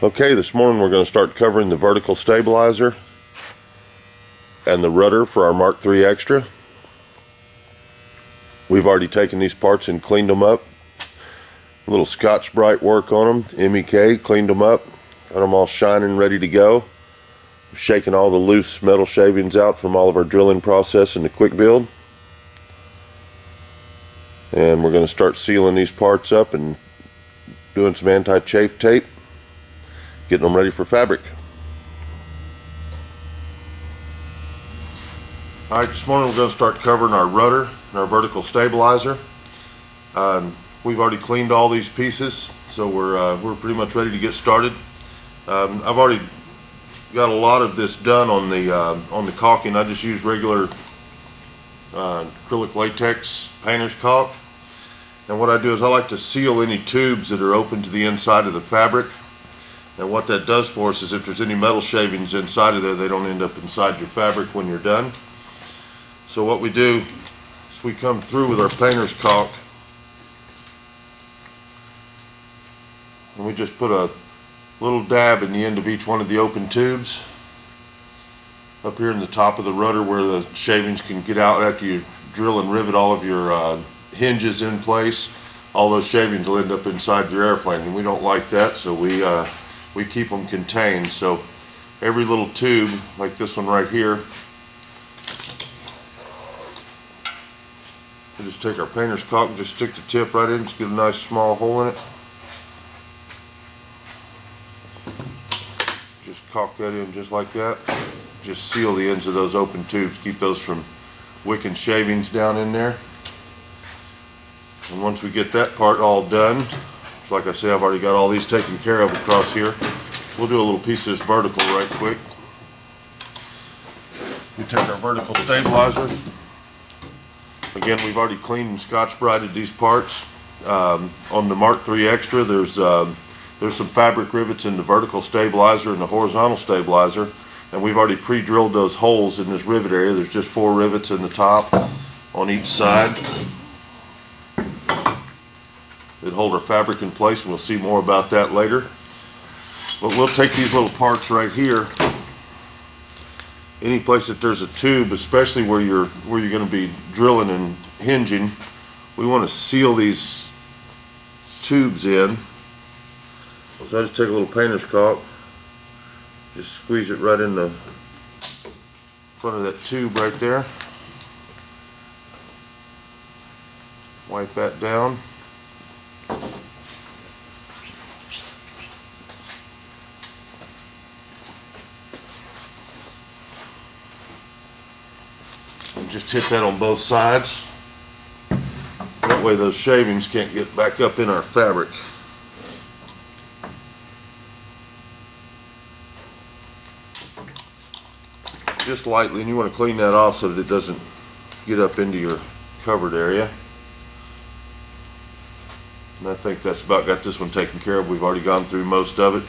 Okay, this morning we're going to start covering the vertical stabilizer and the rudder for our Mark III Extra. We've already taken these parts and cleaned them up. A little Scotch-Brite work on them, MEK, cleaned them up, got them all shining, ready to go. Shaking all the loose metal shavings out from all of our drilling process in the quick build. And we're going to start sealing these parts up and doing some anti-chafe tape, getting them ready for fabric. Alright, this morning we're going to start covering our rudder and our vertical stabilizer. We've already cleaned all these pieces, so we're pretty much ready to get started. I've already got a lot of this done on the caulking. I just use regular acrylic latex painter's caulk. And what I do is I like to seal any tubes that are open to the inside of the fabric. And what that does for us is if there's any metal shavings inside of there, they don't end up inside your fabric when you're done. So what we do is we come through with our painter's caulk and we just put a little dab in the end of each one of the open tubes up here in the top of the rudder where the shavings can get out after you drill and rivet all of your hinges in place. All those shavings will end up inside your airplane, and we don't like that, so we keep them contained. So every little tube, like this one right here, we just take our painter's caulk and just stick the tip right in, just get a nice small hole in it. Just caulk that in just like that. Just seal the ends of those open tubes, keep those from wicking shavings down in there. And once we get that part all done, like I say, I've already got all these taken care of across here. We'll do a little piece of this vertical right quick. We take our vertical stabilizer. Again, we've already cleaned and Scotch-Brited these parts. On the Mark III Extra, there's some fabric rivets in the vertical stabilizer and the horizontal stabilizer, and we've already pre-drilled those holes in this rivet area. There's just 4 rivets in the top on each side that hold our fabric in place, and we'll see more about that later. But we'll take these little parts right here. Any place that there's a tube, especially where you're going to be drilling and hinging, we want to seal these tubes in. So I just take a little painter's caulk, just squeeze it right in the front of that tube right there. Wipe that down. And just hit that on both sides. That way those shavings can't get back up in our fabric. Just lightly, and you want to clean that off so that it doesn't get up into your covered area. And I think that's about got this one taken care of. We've already gone through most of it,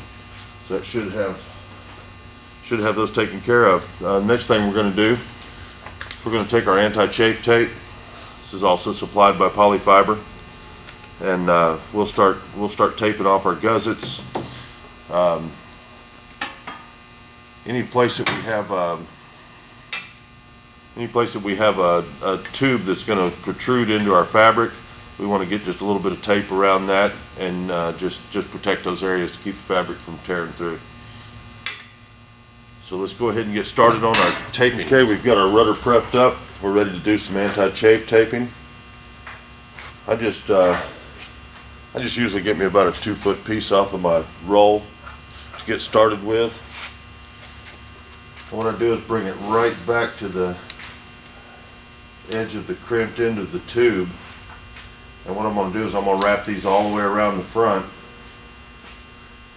so that should have those taken care of. Next thing we're going to do, we're going to take our anti-chafe tape. This is also supplied by Polyfiber, and we'll start taping off our gussets. Any place that we have a tube that's going to protrude into our fabric, we want to get just a little bit of tape around that and just protect those areas to keep the fabric from tearing through. So let's go ahead and get started on our taping. Okay, we've got our rudder prepped up. We're ready to do some anti-chafe taping. I just usually get me about a 2-foot piece off of my roll to get started with. And what I do is bring it right back to the edge of the crimped end of the tube. And what I'm going to do is I'm going to wrap these all the way around the front,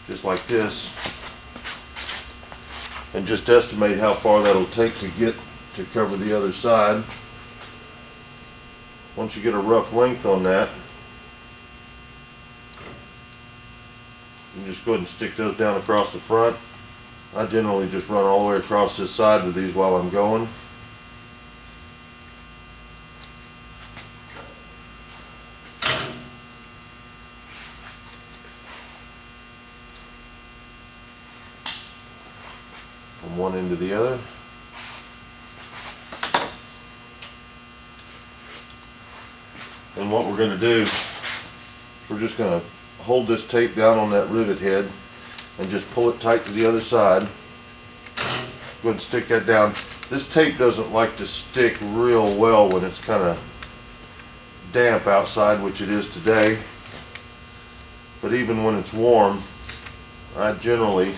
just like this, and just estimate how far that'll take to get to cover the other side. Once you get a rough length on that, you just go ahead and stick those down across the front. I generally just run all the way across this side with these while I'm going. from one end to the other. And what we're going to do, we're just going to hold this tape down on that rivet head and just pull it tight to the other side. Go ahead and stick that down. This tape doesn't like to stick real well when it's kind of damp outside, which it is today. But even when it's warm, I generally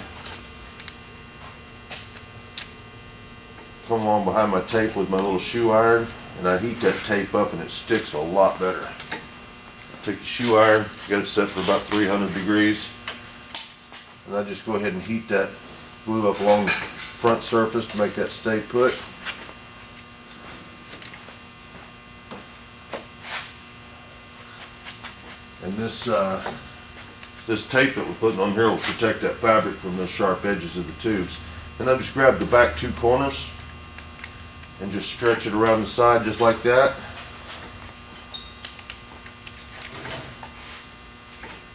come along behind my tape with my little shoe iron and I heat that tape up and it sticks a lot better. Take the shoe iron, get it set for about 300 degrees, and I just go ahead and heat that glue up along the front surface to make that stay put. And this tape that we're putting on here will protect that fabric from the sharp edges of the tubes. And I just grab the back two corners and just stretch it around the side just like that.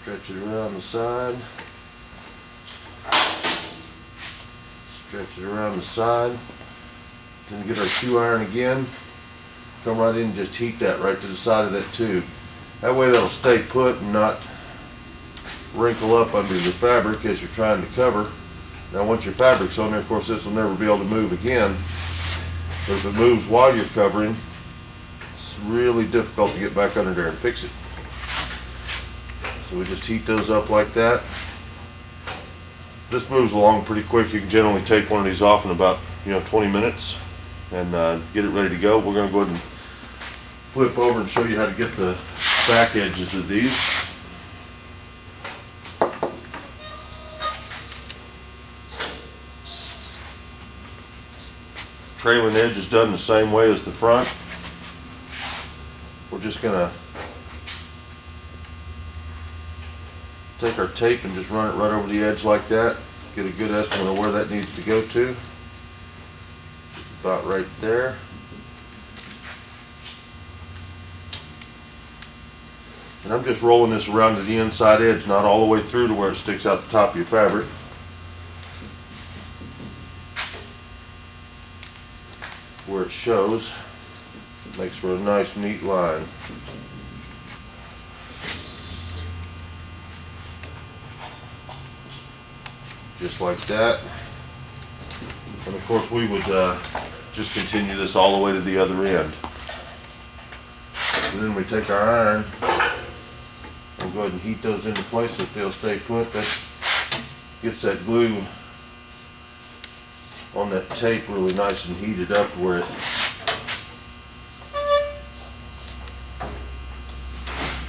Stretch it around the side. Stretch it around the side. Then get our shoe iron again. Come right in and just heat that right to the side of that tube. That way that'll stay put and not wrinkle up under the fabric as you're trying to cover. Now once your fabric's on there, of course this will never be able to move again. But if it moves while you're covering, it's really difficult to get back under there and fix it. So we just heat those up like that. This moves along pretty quick. You can generally take one of these off in about 20 minutes and get it ready to go. We're going to go ahead and flip over and show you how to get the back edges of these. Trailing edge is done the same way as the front. We're just going to take our tape and just run it right over the edge like that. Get a good estimate of where that needs to go to. Just about right there. And I'm just rolling this around to the inside edge, not all the way through to where it sticks out the top of your fabric. Where it shows, it makes for a nice neat line. Just like that. And of course we would just continue this all the way to the other end. And then we take our iron and go ahead and heat those into place so that they'll stay put. That gets that glue on that tape really nice and heated up where it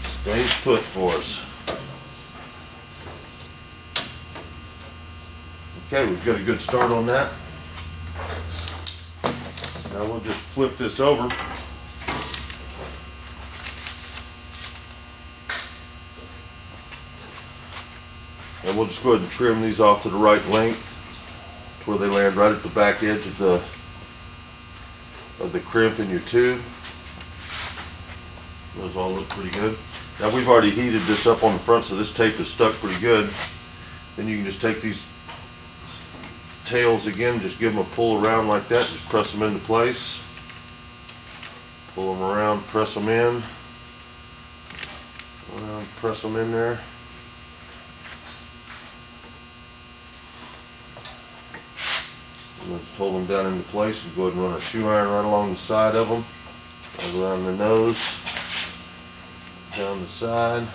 stays put for us. Okay, we've got a good start on that. Now we'll just flip this over. And we'll just go ahead and trim these off to the right length to where they land right at the back edge of the crimp in your tube. Those all look pretty good. Now we've already heated this up on the front, so this tape is stuck pretty good. Then you can just take these tails again, just give them a pull around like that, just press them into place. Pull them around, press them in. Around, press them in there. Let's hold them down into place and go ahead and run a shoe iron right along the side of them, right around the nose, down the side.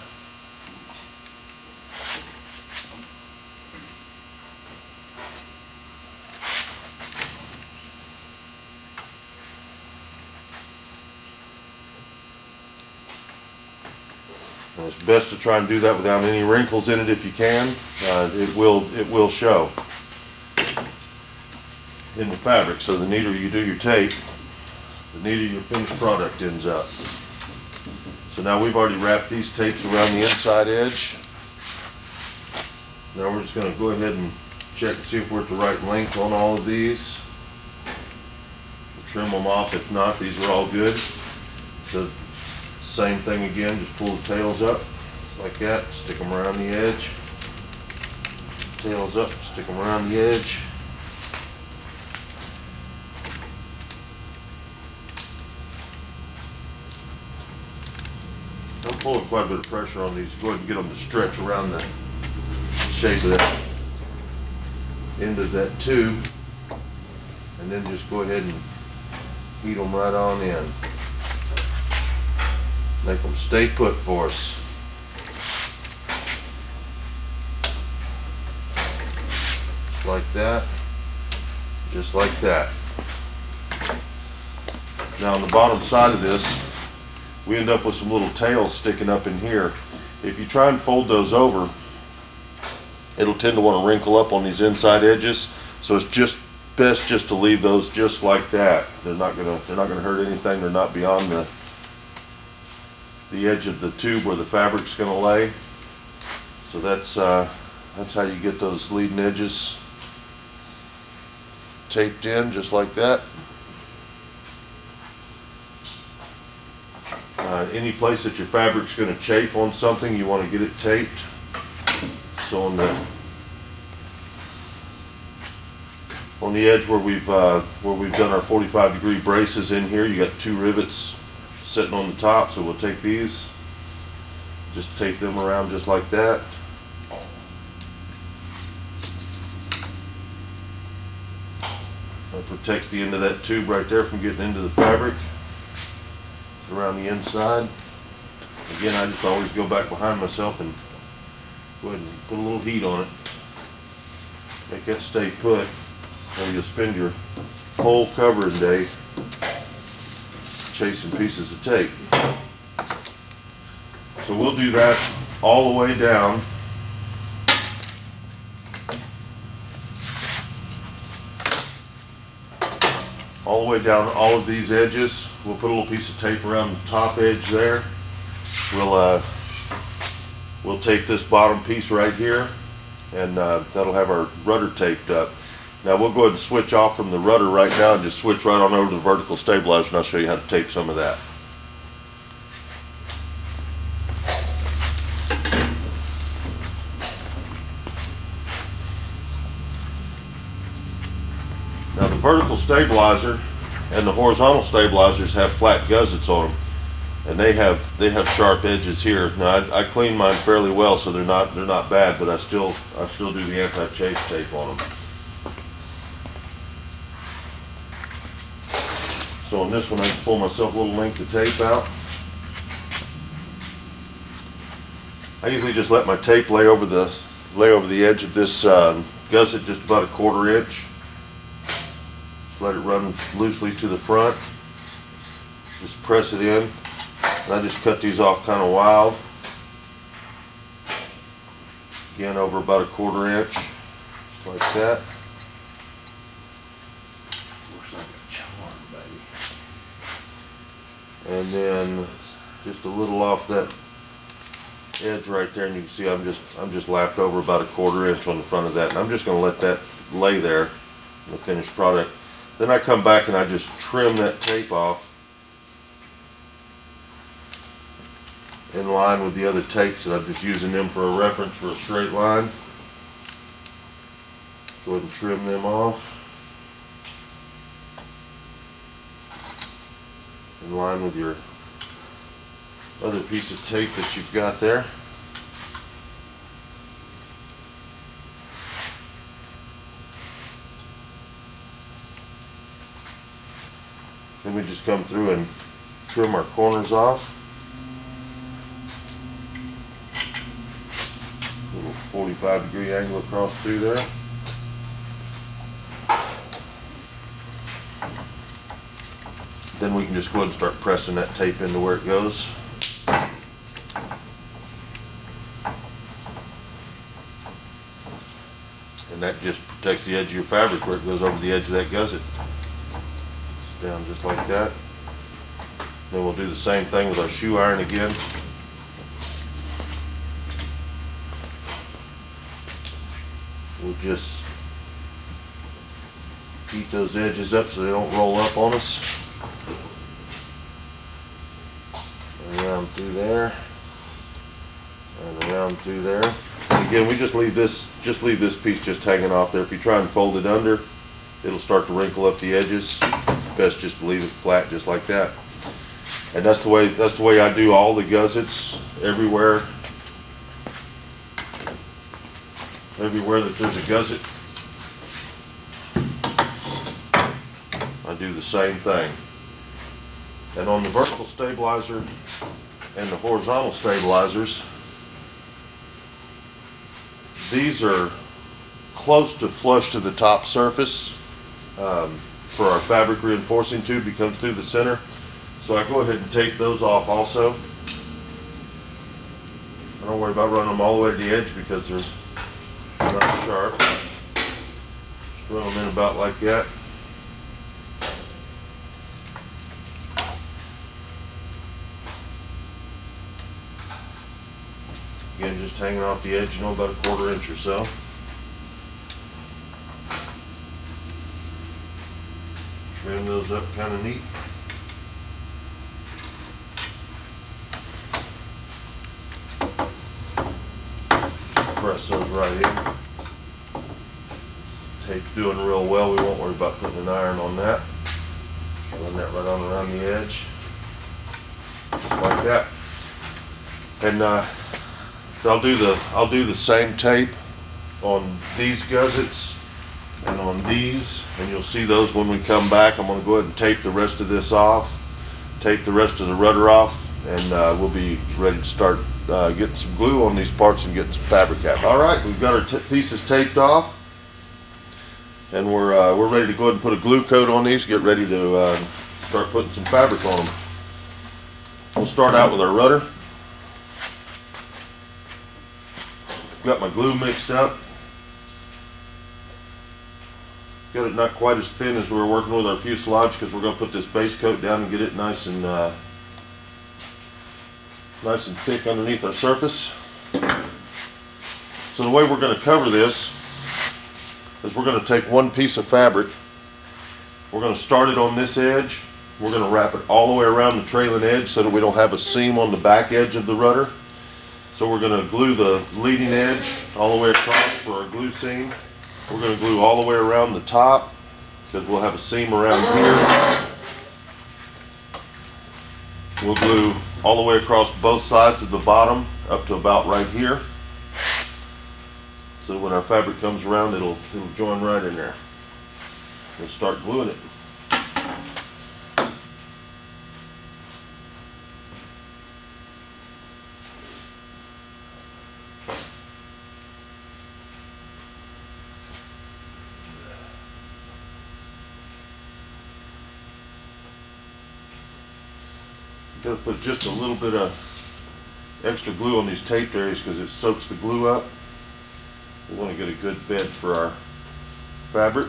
And it's best to try and do that without any wrinkles in it if you can. It will show in the fabric, so the neater you do your tape, the neater your finished product ends up. So now we've already wrapped these tapes around the inside edge. Now we're just going to go ahead and check and see if we're at the right length on all of these. We'll trim them off. If not, these are all good. So same thing again, just pull the tails up just like that, stick them around the edge. Tails up, stick them around the edge. pulling quite a bit of pressure on these. Go ahead and get them to stretch around the shape of that end of that tube, and then just go ahead and heat them right on in. Make them stay put for us. Just like that. Just like that. Now on the bottom side of this, we end up with some little tails sticking up in here. If you try and fold those over, it'll tend to want to wrinkle up on these inside edges. So it's just best just to leave those just like that. They're not gonna hurt anything. They're not beyond the edge of the tube where the fabric's gonna lay. So that's how you get those leading edges taped in, just like that. Any place that your fabric's going to chafe on something, you want to get it taped. So on the edge where we've done our 45-degree braces in here, you got 2 rivets sitting on the top. So we'll take these, just tape them around just like that. That protects the end of that tube right there from getting into the fabric. Around the inside. Again, I just always go back behind myself and go ahead and put a little heat on it. Make that stay put, or you'll spend your whole covering day chasing pieces of tape. So we'll do that all the way down. All the way down all of these edges. We'll put a little piece of tape around the top edge there. We'll tape this bottom piece right here, and that'll have our rudder taped up. Now we'll go ahead and switch off from the rudder right now and just switch right on over to the vertical stabilizer, and I'll show you how to tape some of that. Now the vertical stabilizer and the horizontal stabilizers have flat gussets on them, and they have sharp edges here. Now I clean mine fairly well, so they're not bad, but I still do the anti-chafe tape on them. So on this one, I just pull myself a little length of tape out. I usually just let my tape lay over the edge of this gusset just about a 1/4 inch. Let it run loosely to the front. Just press it in. And I just cut these off kind of wild. Again, over about a 1/4 inch, just like that. Looks like a charm, baby. And then just a little off that edge right there, and you can see I'm just lapped over about a 1/4 inch on the front of that, and I'm just going to let that lay there in the finished product. Then I come back and I just trim that tape off in line with the other tapes, and I'm just using them for a reference for a straight line. Go ahead and trim them off in line with your other piece of tape that you've got there. Then we just come through and trim our corners off. A little 45-degree angle across through there. Then we can just go ahead and start pressing that tape into where it goes. And that just protects the edge of your fabric where it goes over the edge of that gusset. Down just like that. Then we'll do the same thing with our shoe iron again. We'll just heat those edges up so they don't roll up on us. Around through there, and around through there. And again, we just leave this piece just hanging off there. If you try and fold it under, it'll start to wrinkle up the edges. Best just to leave it flat just like that. And that's the way I do all the gussets. everywhere that there's a gusset. I do the same thing. And on the vertical stabilizer and the horizontal stabilizers, these are close to flush to the top surface for our fabric reinforcing tube that comes through the center. So I go ahead and take those off also. I don't worry about running them all the way to the edge because they're not sharp. Just run them in about like that. Again, just hanging off the edge, about a 1/4 inch or so. Trim those up kind of neat. Press those right in. Tape's doing real well. We won't worry about putting an iron on that. Just run that right on around the edge. Just like that. And I'll do the same tape on these gussets and on these, and you'll see those when we come back. I'm going to go ahead and tape the rest of this off, tape the rest of the rudder off, and we'll be ready to start getting some glue on these parts and getting some fabric out. All right, we've got our pieces taped off, and we're ready to go ahead and put a glue coat on these. Get ready to start putting some fabric on them. We'll start out with our rudder. Got my glue mixed up. Got it not quite as thin as we were working with our fuselage because we're going to put this base coat down and get it nice and thick underneath our surface. So the way we're going to cover this is we're going to take one piece of fabric. We're going to start it on this edge. We're going to wrap it all the way around the trailing edge so that we don't have a seam on the back edge of the rudder. So we're going to glue the leading edge all the way across for our glue seam. We're going to glue all the way around the top because we'll have a seam around here. We'll glue all the way across both sides of the bottom up to about right here. So when our fabric comes around, it'll join right in there. We'll start gluing it. Got to put just a little bit of extra glue on these taped areas because it soaks the glue up. We want to get a good bed for our fabric.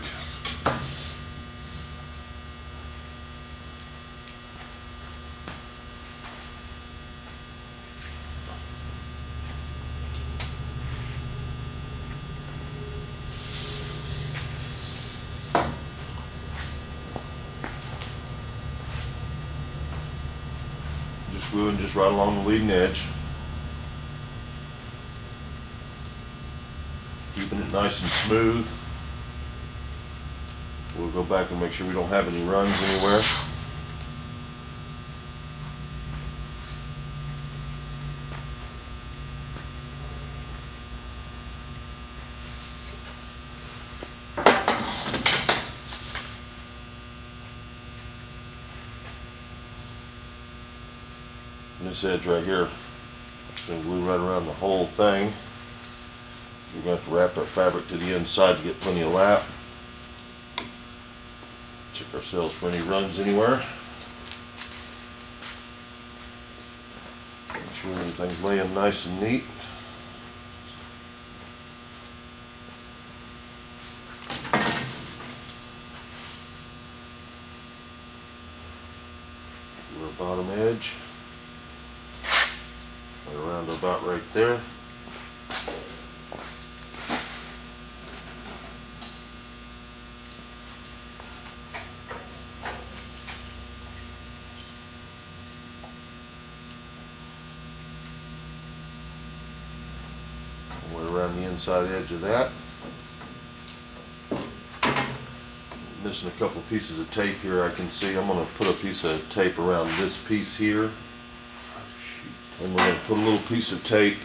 Gluing just right along the leading edge, keeping it nice and smooth. We'll go back and make sure we don't have any runs anywhere. This edge right here, just going to glue right around the whole thing. We're going to have to wrap our fabric to the inside to get plenty of lap. Check ourselves for any runs anywhere. Make sure everything's laying nice and neat. Do our bottom edge. Around about right there. We're around the inside edge of that. Missing a couple pieces of tape here I can see. I'm going to put a piece of tape around this piece here. And we're going to put a little piece of tape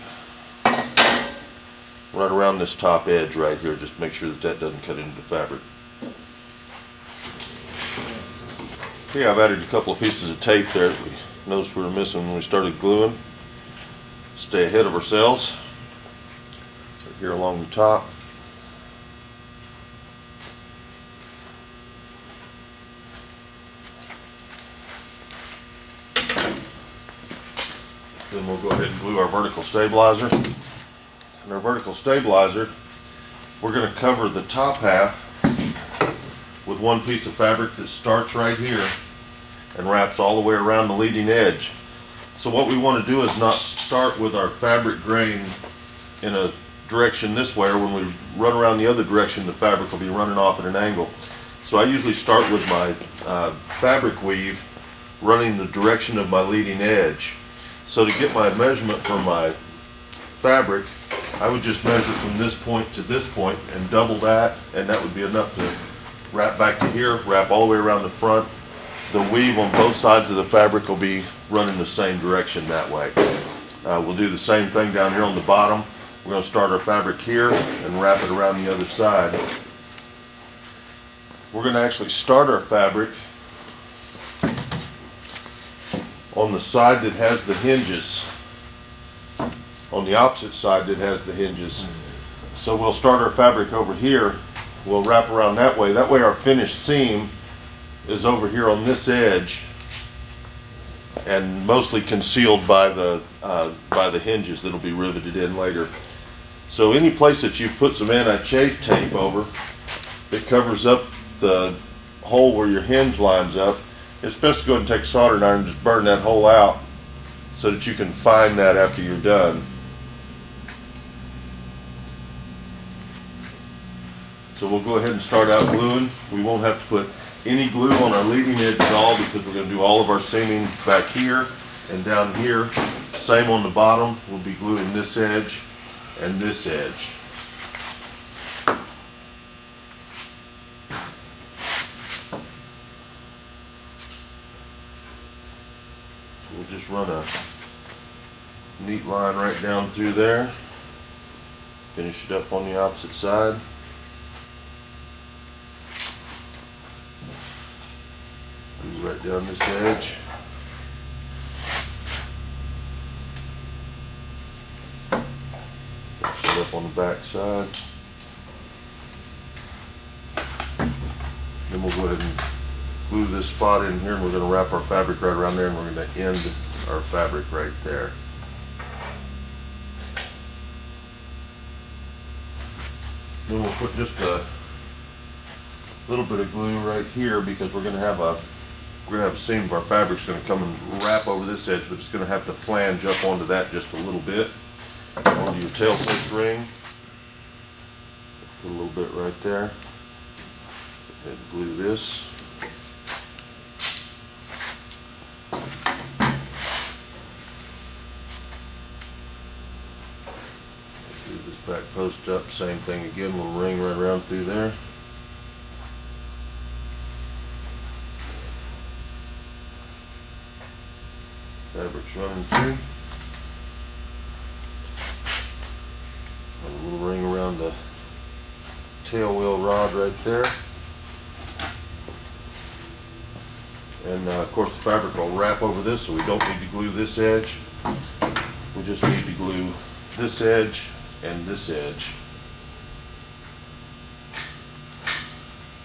right around this top edge right here, just to make sure that that doesn't cut into the fabric. Okay, I've added a couple of pieces of tape there that we noticed we were missing when we started gluing. Stay ahead of ourselves. Right here along the top. Then we'll go ahead and glue our vertical stabilizer. And our vertical stabilizer, we're going to cover the top half with one piece of fabric that starts right here and wraps all the way around the leading edge. So what we want to do is not start with our fabric grain in a direction this way, or when we run around the other direction the fabric will be running off at an angle. So I usually start with my fabric weave running the direction of my leading edge. So to get my measurement for my fabric, I would just measure from this point to this point and double that, and that would be enough to wrap back to here, wrap all the way around the front. The weave on both sides of the fabric will be running the same direction that way. We'll do the same thing down here on the bottom. We're going to start our fabric here and wrap it around the other side. We're going to actually start our fabric on the side that has the hinges, on the opposite side that has the hinges. So we'll start our fabric over here, we'll wrap around that way. That way our finished seam is over here on this edge and mostly concealed by the hinges that'll be riveted in later. So any place that you've put some anti-chafe tape over that covers up the hole where your hinge lines up, it's best to go ahead and take a soldering iron and just burn that hole out so that you can find that after you're done. So we'll go ahead and start out gluing. We won't have to put any glue on our leading edge at all because we're going to do all of our seaming back here and down here. Same on the bottom. We'll be gluing this edge and this edge. We'll just run a neat line right down through there. Finish it up on the opposite side. Glue right down this edge. Finish it up on the back side. Then we'll go ahead and glue this spot in here, and we're going to wrap our fabric right around there, and we're going to end our fabric right there. Then we'll put just a little bit of glue right here because we're going to have a seam of our fabric's going to come and wrap over this edge, but it's going to have to flange up onto that just a little bit. Onto your tail push ring. Put a little bit right there. And glue this. Do this back post up, same thing again, we'll ring right around through there. Fabric's running through. And a little ring around the tail wheel rod right there. And of course the fabric will wrap over this, so we don't need to glue this edge. We just need to glue this edge and this edge.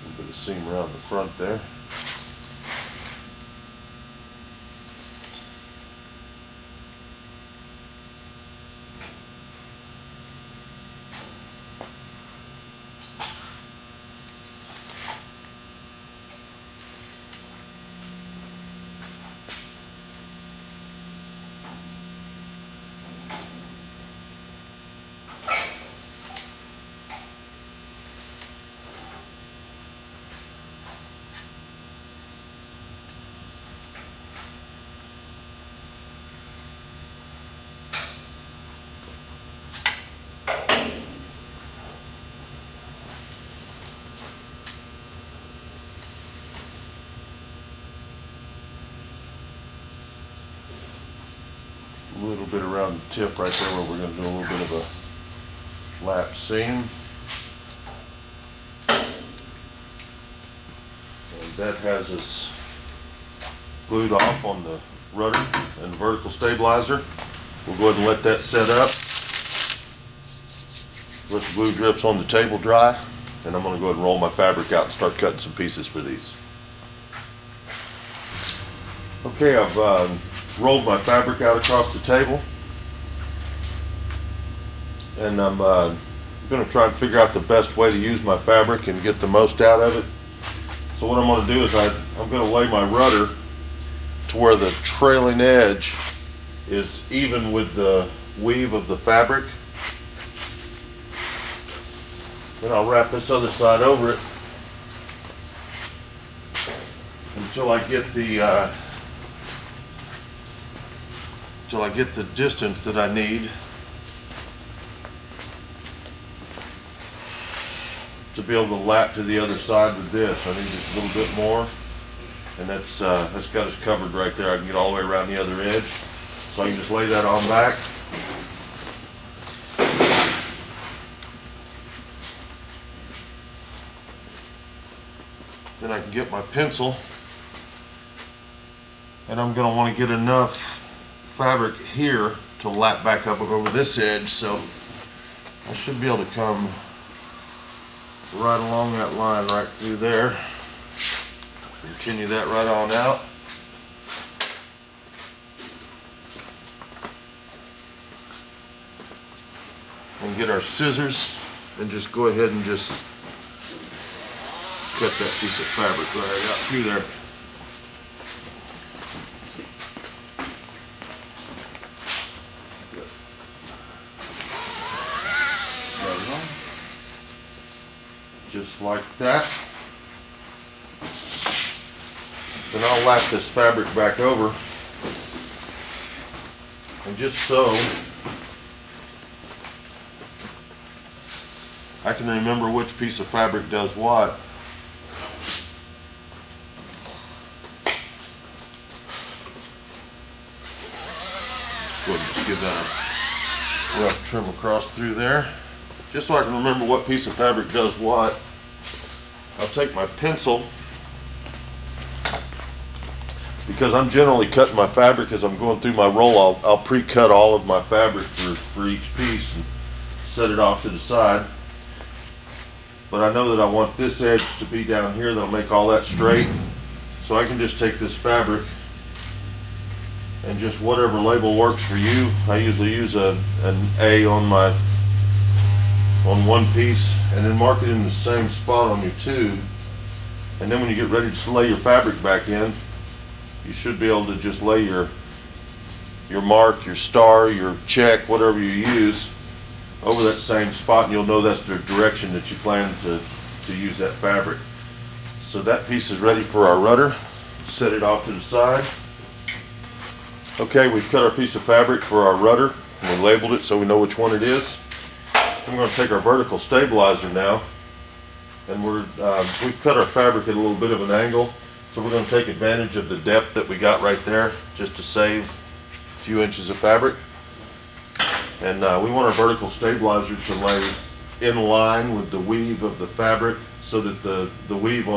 A little bit of seam around the front there. a little bit around the tip right there where we're going to do a little bit of a lap seam. And that has us glued off on the rudder and the vertical stabilizer. We'll go ahead and let that set up. Let the glue drips on the table dry, and I'm going to go ahead and roll my fabric out and start cutting some pieces for these. Okay, I've rolled my fabric out across the table, and I'm going to try and figure out the best way to use my fabric and get the most out of it. So what I'm going to do is I'm going to lay my rudder to where the trailing edge is even with the weave of the fabric. Then I'll wrap this other side over it until I get the distance that I need to be able to lap to the other side with this. I need just a little bit more, and that's got us covered right there. I can get all the way around the other edge, so I can just lay that on back. Then I can get my pencil, and I'm going to want to get enough fabric here to lap back up over this edge, so I should be able to come right along that line right through there. Continue that right on out. And get our scissors and just go ahead and just cut that piece of fabric right out through there. Just like that. Then I'll lap this fabric back over, and just so I can remember which piece of fabric does what. Go ahead and just give that a rough trim across through there, just so I can remember what piece of fabric does what. I'll take my pencil, because I'm generally cutting my fabric as I'm going through my roll. I'll pre-cut all of my fabric for each piece and set it off to the side. But I know that I want this edge to be down here. That'll make all that straight. So I can just take this fabric and just whatever label works for you. I usually use an A on one piece, and then mark it in the same spot on your tube. And then when you get ready to lay your fabric back in, you should be able to just lay your mark, your star, your check, whatever you use, over that same spot, and you'll know that's the direction that you plan to use that fabric. So that piece is ready for our rudder. Set it off to the side. Okay, we've cut our piece of fabric for our rudder, and we labeled it so we know which one it is. I'm going to take our vertical stabilizer now, and we've cut our fabric at a little bit of an angle, so we're going to take advantage of the depth that we got right there just to save a few inches of fabric. And we want our vertical stabilizer to lay in line with the weave of the fabric, so that the weave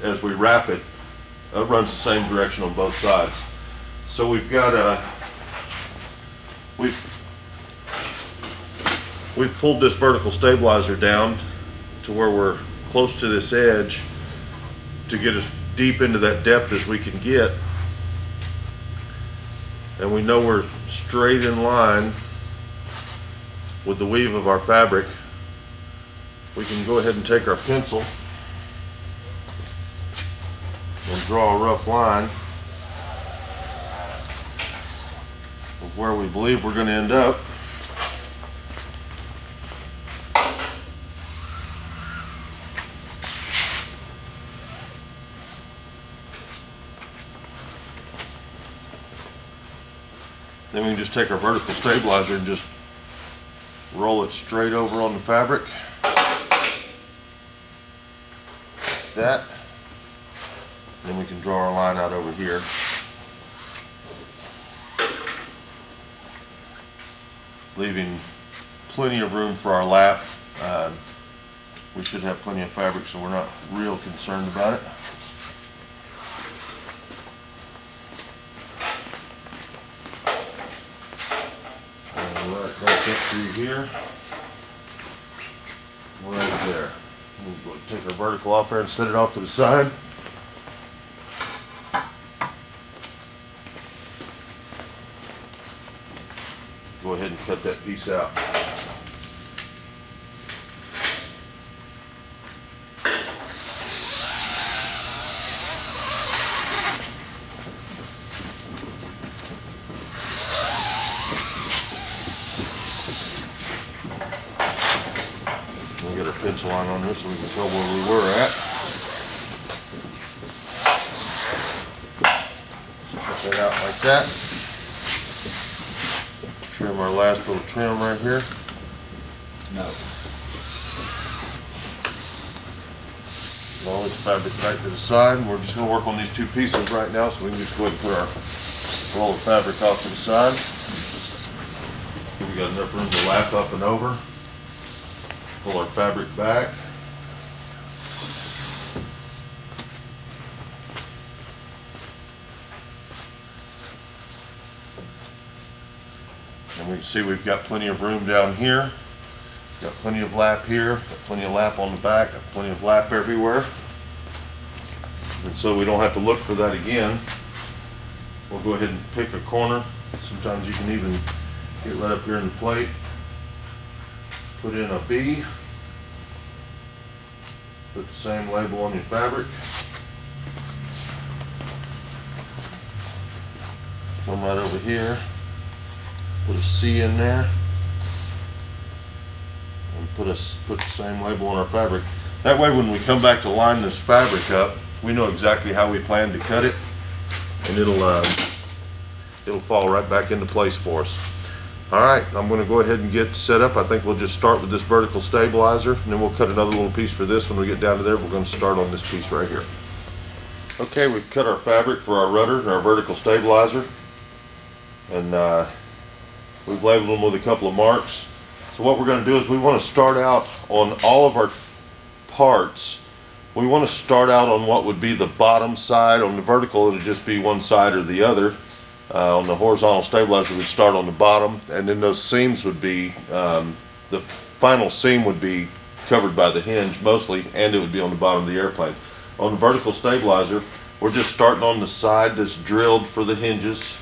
as we wrap it runs the same direction on both sides. So we've got we've pulled this vertical stabilizer down to where we're close to this edge to get as deep into that depth as we can get. And we know we're straight in line with the weave of our fabric. We can go ahead and take our pencil and draw a rough line of where we believe we're going to end up. Then we can just take our vertical stabilizer and just roll it straight over on the fabric. Like that. Then we can draw our line out over here. leaving plenty of room for our lap. We should have plenty of fabric, so we're not real concerned about it. Right back up through here, right there. We'll take our vertical off there and set it off to the side. Go ahead and cut that piece out. We'll get our pencil line on this so we can tell where we were at. Cut that out like that. Trim our last little trim right here. No. All this fabric back to the side. We're just going to work on these two pieces right now, so we can just go ahead and put our roll of fabric off to the side. We got enough room to lap up and over. Pull our fabric back. And we can see we've got plenty of room down here. Got plenty of lap here, got plenty of lap on the back, got plenty of lap everywhere. And so we don't have to look for that again. We'll go ahead and pick a corner. Sometimes you can even get right up here in the plate. Put in a B. Put the same label on your fabric. Come right over here. Put a C in there. And put the same label on our fabric. That way when we come back to line this fabric up, we know exactly how we plan to cut it. And it'll fall right back into place for us. Alright, I'm going to go ahead and get set up. I think we'll just start with this vertical stabilizer, and then we'll cut another little piece for this when we get down to there. We're going to start on this piece right here. Okay, we've cut our fabric for our rudder and our vertical stabilizer, and we've labeled them with a couple of marks. So what we're going to do is we want to start out on all of our parts. We want to start out on what would be the bottom side. On the vertical, it'll just be one side or the other. On the horizontal stabilizer, we'd start on the bottom, and then those seams would be, the final seam would be covered by the hinge mostly, and it would be on the bottom of the airplane. On the vertical stabilizer, we're just starting on the side that's drilled for the hinges.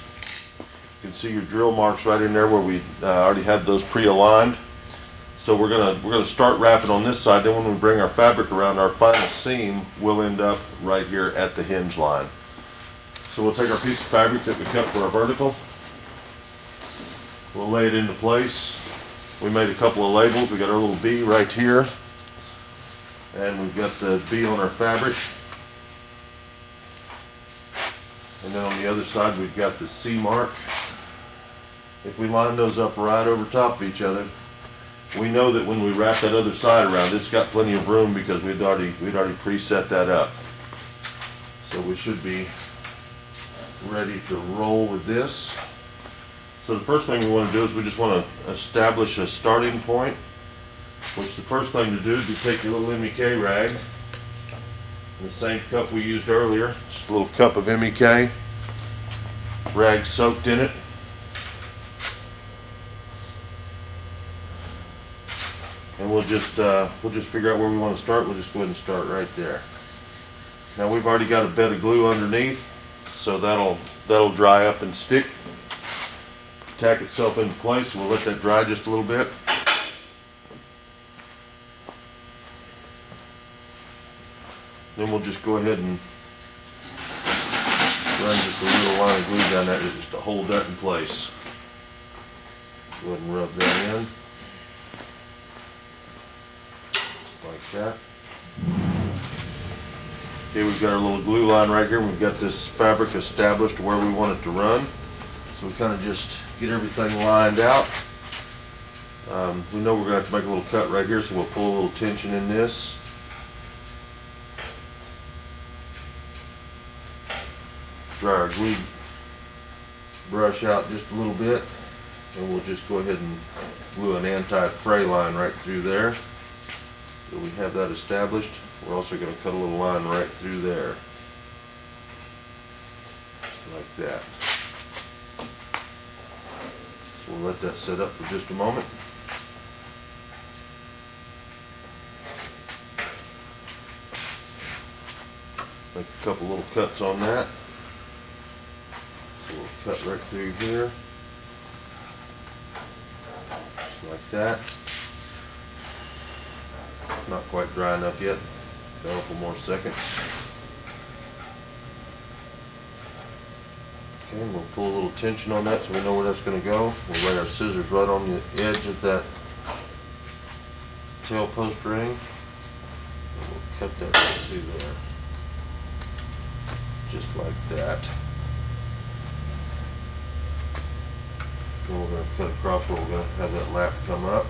You can see your drill marks right in there where we already have those pre-aligned. So we're gonna start wrapping on this side. Then when we bring our fabric around, our final seam will end up right here at the hinge line. So we'll take our piece of fabric that we cut for our vertical. We'll lay it into place. We made a couple of labels. We got our little B right here, and we've got the B on our fabric. And then on the other side, we've got the C mark. If we line those up right over top of each other, we know that when we wrap that other side around, it's got plenty of room because we'd already preset that up. So we should be ready to roll with this. So the first thing we want to do is we just want to establish a starting point, which the first thing to do is you take your little MEK rag, the same cup we used earlier, just a little cup of MEK, rag soaked in it. And we'll just figure out where we want to start. We'll just go ahead and start right there. Now we've already got a bed of glue underneath, so that'll dry up and stick, tack itself into place. We'll let that dry just a little bit. Then we'll just go ahead and run just a little line of glue down that just to hold that in place. Go ahead and rub that in, just like that. Okay, we've got our little glue line right here. We've got this fabric established where we want it to run. So we kind of just get everything lined out. We know we're going to have to make a little cut right here, so we'll pull a little tension in this. Dry our glue brush out just a little bit. And we'll just go ahead and glue an anti-fray line right through there. So we have that established. We're also going to cut a little line right through there. Like that. So we'll let that set up for just a moment. Make a couple little cuts on that. So we'll cut right through here. Just like that. Not quite dry enough yet. Got a couple more seconds. Okay, and we'll pull a little tension on that so we know where that's going to go. We'll lay our scissors right on the edge of that tail post ring. And we'll cut that right through there. Just like that. And we're going to cut across where we're going to have that lap come up.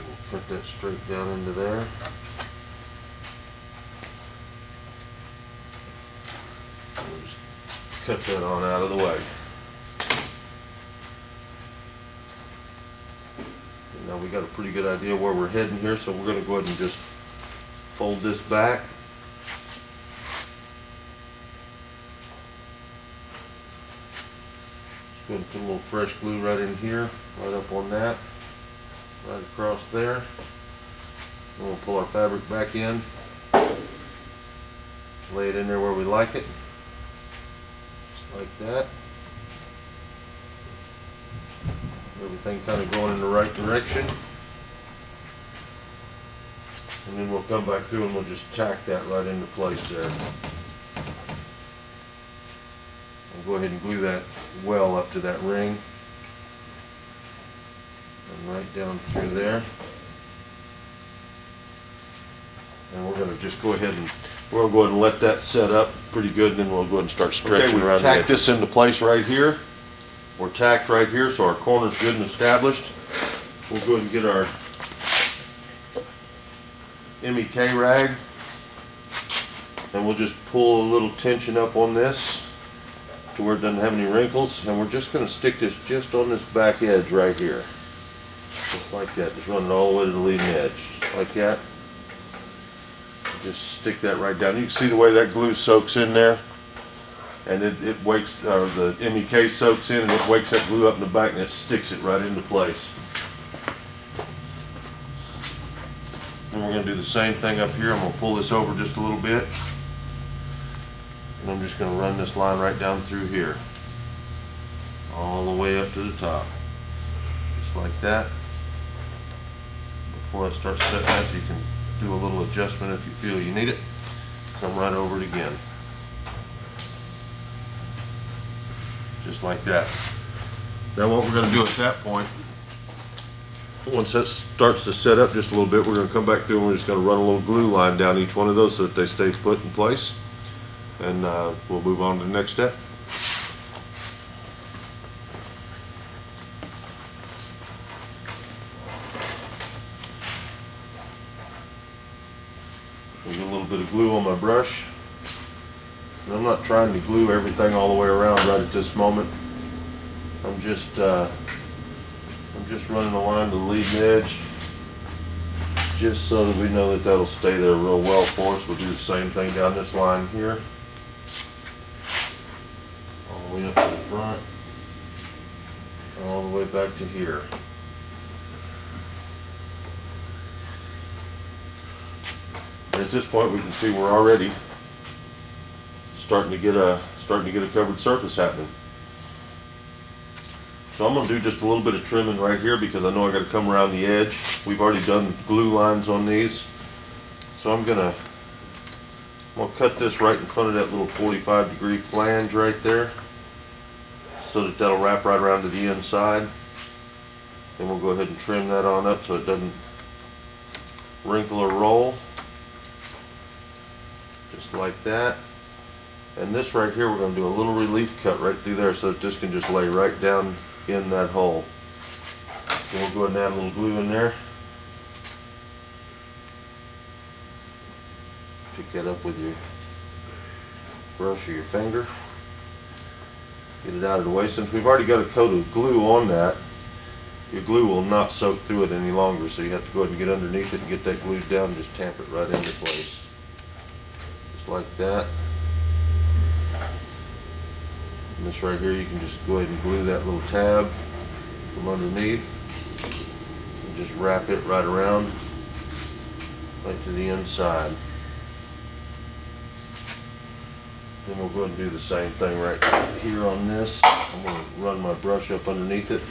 We'll cut that straight down into there. We'll just cut that on out of the way. Now we got a pretty good idea where we're heading here, so we're going to go ahead and just fold this back. Just go ahead and put a little fresh glue right in here, right up on that, right across there. And we'll pull our fabric back in, lay it in there where we like it, just like that. Everything kind of going in the right direction. And then we'll come back through and we'll just tack that right into place there. And go ahead and glue that well up to that ring. And right down through there. And we're going to just go ahead and let that set up pretty good, and then we'll go ahead and start stretching around. Okay, we tacked this into place right here. We're tacked right here, so our corner's good and established. We'll go ahead and get our MEK rag, and we'll just pull a little tension up on this to where it doesn't have any wrinkles, and we're just going to stick this just on this back edge right here. Just like that. Just run it all the way to the leading edge. Just like that. Just stick that right down. You can see the way that glue soaks in there. And it wakes, or the MEK soaks in and it wakes that glue up in the back and it sticks it right into place. And we're going to do the same thing up here. I'm going to pull this over just a little bit. And I'm just going to run this line right down through here. All the way up to the top. Just like that. Before I start setting that, you can do a little adjustment if you feel you need it. Come right over it again. Just like that. Now what we're going to do at that point, once that starts to set up just a little bit, we're going to come back through and we're just going to run a little glue line down each one of those so that they stay put in place. And we'll move on to the next step. I'll get a little bit of glue on my brush. And I'm not trying to glue everything all the way around right at this moment. I'm just running a line to the leading edge, just so that we know that that'll stay there real well for us. We'll do the same thing down this line here, all the way up to the front, and all the way back to here. And at this point, we can see we're already starting to get a covered surface happening. So I'm going to do just a little bit of trimming right here because I know I got to come around the edge. We've already done glue lines on these, so I'm going to cut this right in front of that little 45-degree flange right there, so that that'll wrap right around to the inside. Then we'll go ahead and trim that on up so it doesn't wrinkle or roll, just like that. And this right here, we're going to do a little relief cut right through there so that this can just lay right down in that hole. So we'll go ahead and add a little glue in there. Pick that up with your brush or your finger. Get it out of the way. Since we've already got a coat of glue on that, your glue will not soak through it any longer, so you have to go ahead and get underneath it and get that glued down and just tamp it right into place. Just like that. And this right here, you can just go ahead and glue that little tab from underneath and just wrap it right around, right to the inside. Then we'll go ahead and do the same thing right here on this. I'm going to run my brush up underneath it,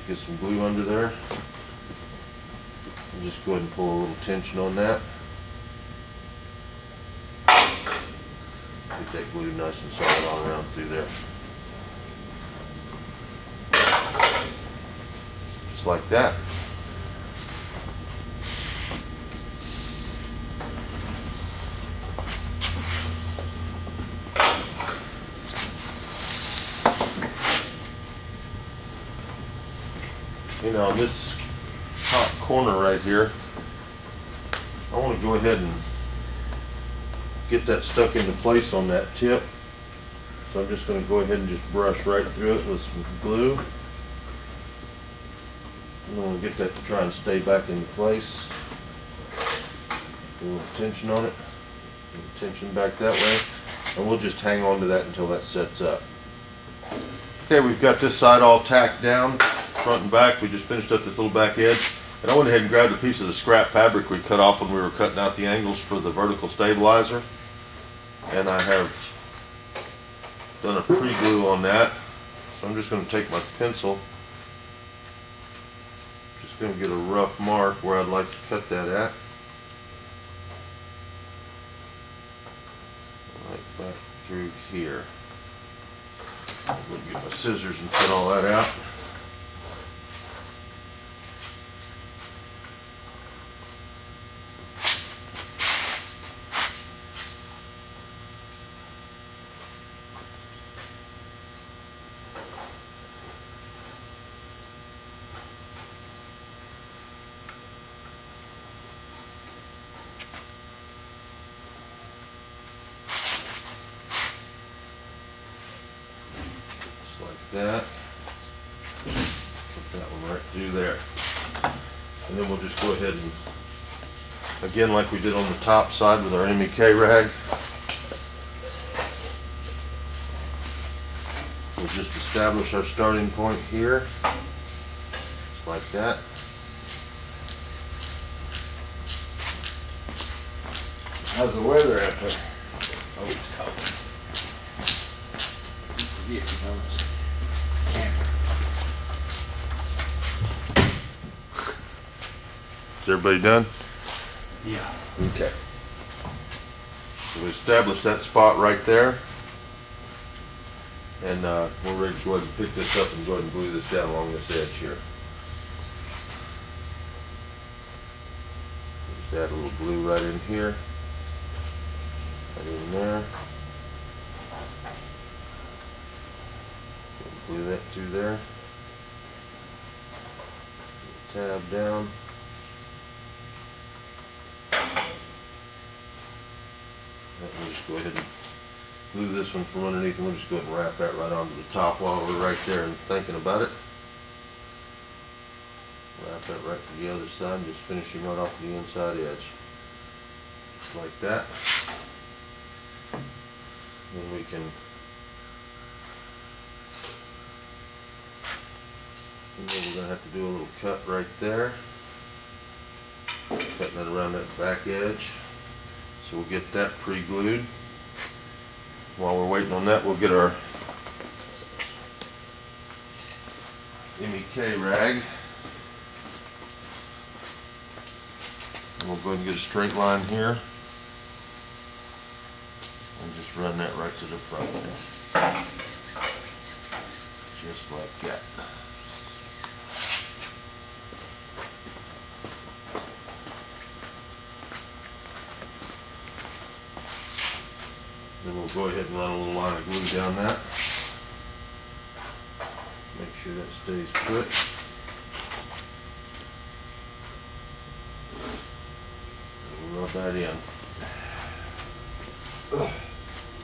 get some glue under there, and just go ahead and pull a little tension on that. Get that glue nice and solid all around through there. Just like that. You know, this top corner right here, I want to go ahead and get that stuck into place on that tip. So I'm just going to go ahead and just brush right through it with some glue. I'm going to get that to try and stay back in place. A little tension on it. A little tension back that way. And we'll just hang on to that until that sets up. Okay, we've got this side all tacked down, front and back. We just finished up this little back edge. And I went ahead and grabbed a piece of the scrap fabric we cut off when we were cutting out the angles for the vertical stabilizer. And I have done a pre-glue on that. So I'm just going to take my pencil, just going to get a rough mark where I'd like to cut that at. Right back through here. I'm going to get my scissors and cut all that out. That. Put that one right through there. And then we'll just go ahead and, again like we did on the top side with our MEK rag, we'll just establish our starting point here, just like that. How's the weather out there? Oh, it's cold. Yeah, Is everybody done? yeah. Okay. So we established that spot right there. And we're ready to go ahead and pick this up and go ahead and glue this down along this edge here. Just add a little glue right in here. Right in there. Glue that through there. Tab down. We'll just go ahead and glue this one from underneath, and we'll just go ahead and wrap that right onto the top while we're right there and thinking about it. Wrap that right to the other side and just finishing right off the inside edge. Just like that. Then we can we're going to have to do a little cut right there. Cutting it around that back edge. So we'll get that pre-glued. While we're waiting on that, we'll get our MEK rag. And we'll go ahead and get a straight line here. And just run that right to the front there. Just like that. Then we'll go ahead and run a little line of glue down that. Make sure that stays put. And we'll rub that in.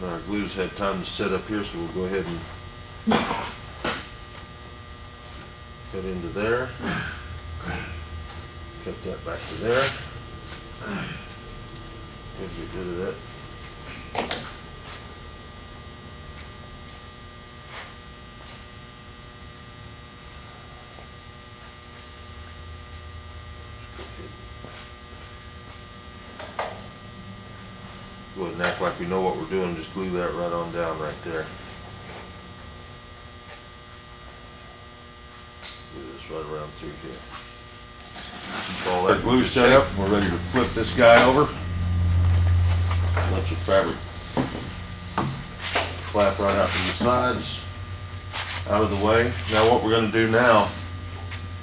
Now our glue's had time to set up here, so we'll go ahead and cut into there. Cut that back to there. Get rid of that. Go ahead and act like we know what we're doing. Just glue that right on down right there. Do this right around through here. Keep all that glue set up. We're ready to flip this guy over. Let your fabric flap right out from the sides, out of the way. Now what we're going to do now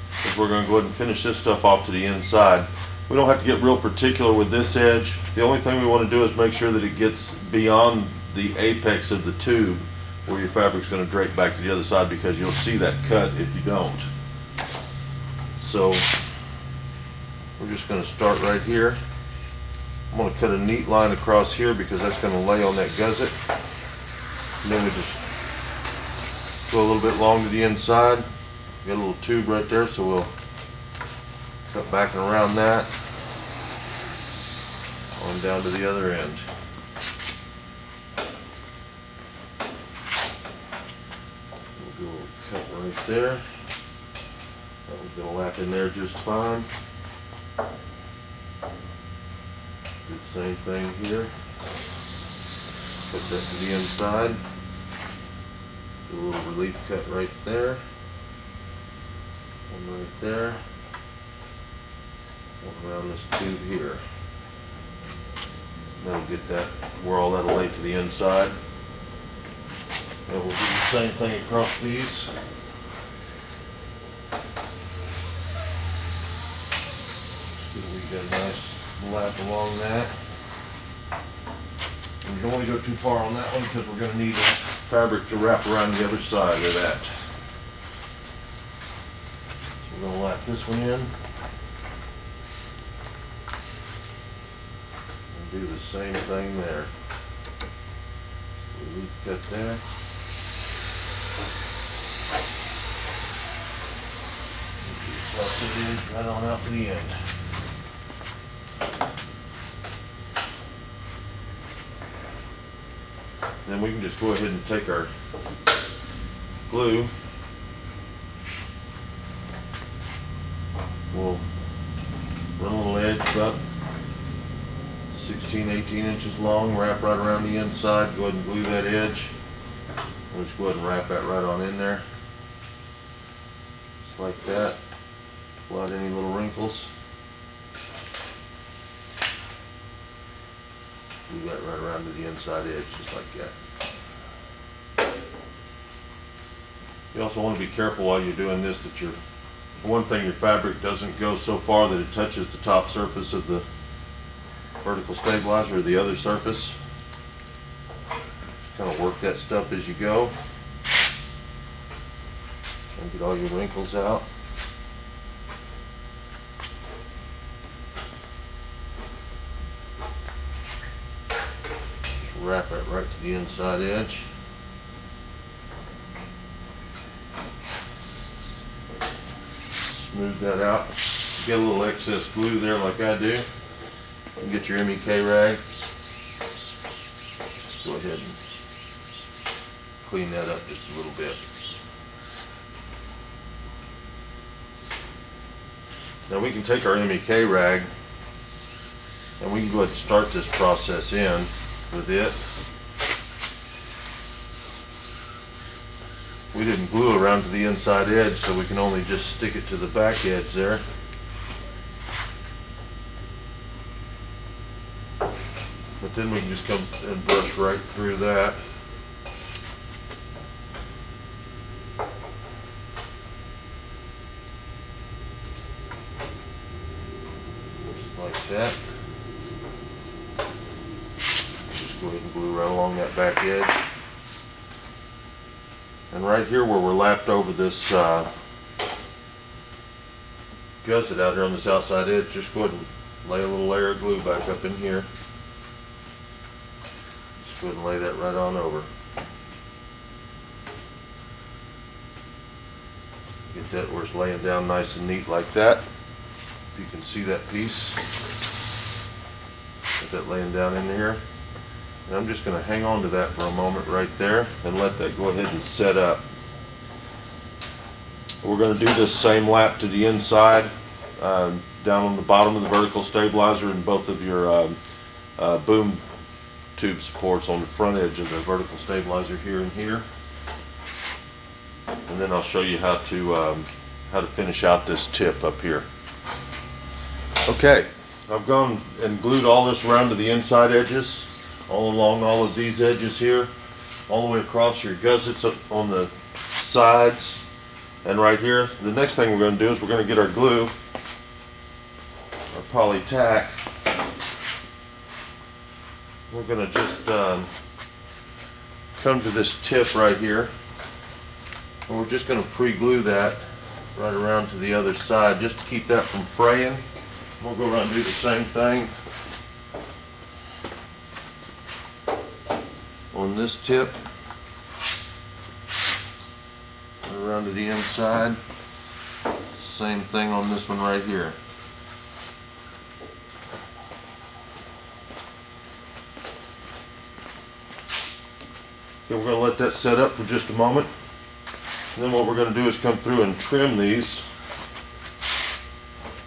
is we're going to go ahead and finish this stuff off to the inside. We don't have to get real particular with this edge. The only thing we want to do is make sure that it gets beyond the apex of the tube where your fabric's going to drape back to the other side, because you'll see that cut if you don't. So we're just going to start right here. I'm going to cut a neat line across here because that's going to lay on that gusset. And then we just go a little bit long to the inside. Got a little tube right there, so we'll cut back and around that, on down to the other end. We'll do a little cut right there. That one's going to lap in there just fine. Do the same thing here. Cut that to the inside. Do a little relief cut right there. One right there. One around this tube here. That'll get that where all that'll lay to the inside. And we'll do the same thing across these. So we get a nice lap along that. And we don't want to go too far on that one because we're going to need fabric to wrap around the other side of that. So we're going to lap this one in. Do the same thing there. Relief cut there. Slap the edge right on out to the end. Then we can just go ahead and take our glue. We'll run a little edge about 16, 18 inches long, wrap right around the inside, go ahead and glue that edge. We'll just go ahead and wrap that right on in there. Just like that. Pull out any little wrinkles. Glue that right around to the inside edge, just like that. You also want to be careful while you're doing this that one thing, your fabric doesn't go so far that it touches the top surface of the vertical stabilizer or the other surface. Just kind of work that stuff as you go. Try and get all your wrinkles out. Just wrap it right to the inside edge. Smooth that out. Get a little excess glue there like I do. And get your MEK rag. Just go ahead and clean that up just a little bit. Now we can take our MEK rag and we can go ahead and start this process in with it. We didn't glue around to the inside edge, so we can only just stick it to the back edge there. But then we can just come and brush right through that. Just like that. Just go ahead and glue right along that back edge. And right here where we're lapped over this gusset out here on this outside edge, just go ahead and lay a little layer of glue back up in here. Just Go ahead and lay that right on over. Get that where it's laying down nice and neat like that. If you can see that piece. Get that laying down in here. And I'm just going to hang on to that for a moment right there and let that go ahead and set up. We're going to do this same lap to the inside, down on the bottom of the vertical stabilizer and both of your boom tube supports on the front edge of the vertical stabilizer here and here. And then I'll show you how to finish out this tip up here. Okay, I've gone and glued all this around to the inside edges, all along all of these edges here, all the way across your gussets up on the sides and right here. The next thing we're going to do is we're going to get our glue, our poly tack. We're going to just come to this tip right here, and we're just going to pre-glue that right around to the other side just to keep that from fraying. We'll go around and do the same thing on this tip, around to the inside. Same thing on this one right here. Okay, we're going to let that set up for just a moment. And then what we're going to do is come through and trim these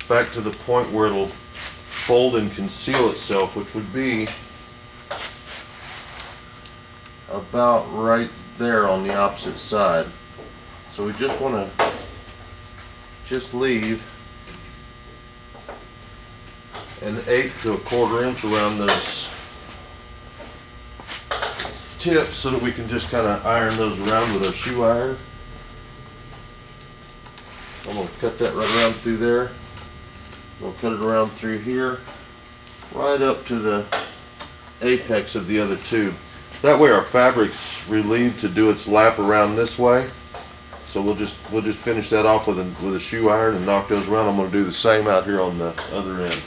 back to the point where it'll fold and conceal itself, which would be about right there on the opposite side. So we just want to just leave an 1/8 to 1/4 inch around those tips so that we can just kind of iron those around with our shoe iron. I'm going to cut that right around through there. We'll cut it around through here, right up to the apex of the other tube. That way our fabric's relieved to do its lap around this way. So we'll just finish that off with a shoe iron and knock those around. I'm going to do the same out here on the other end.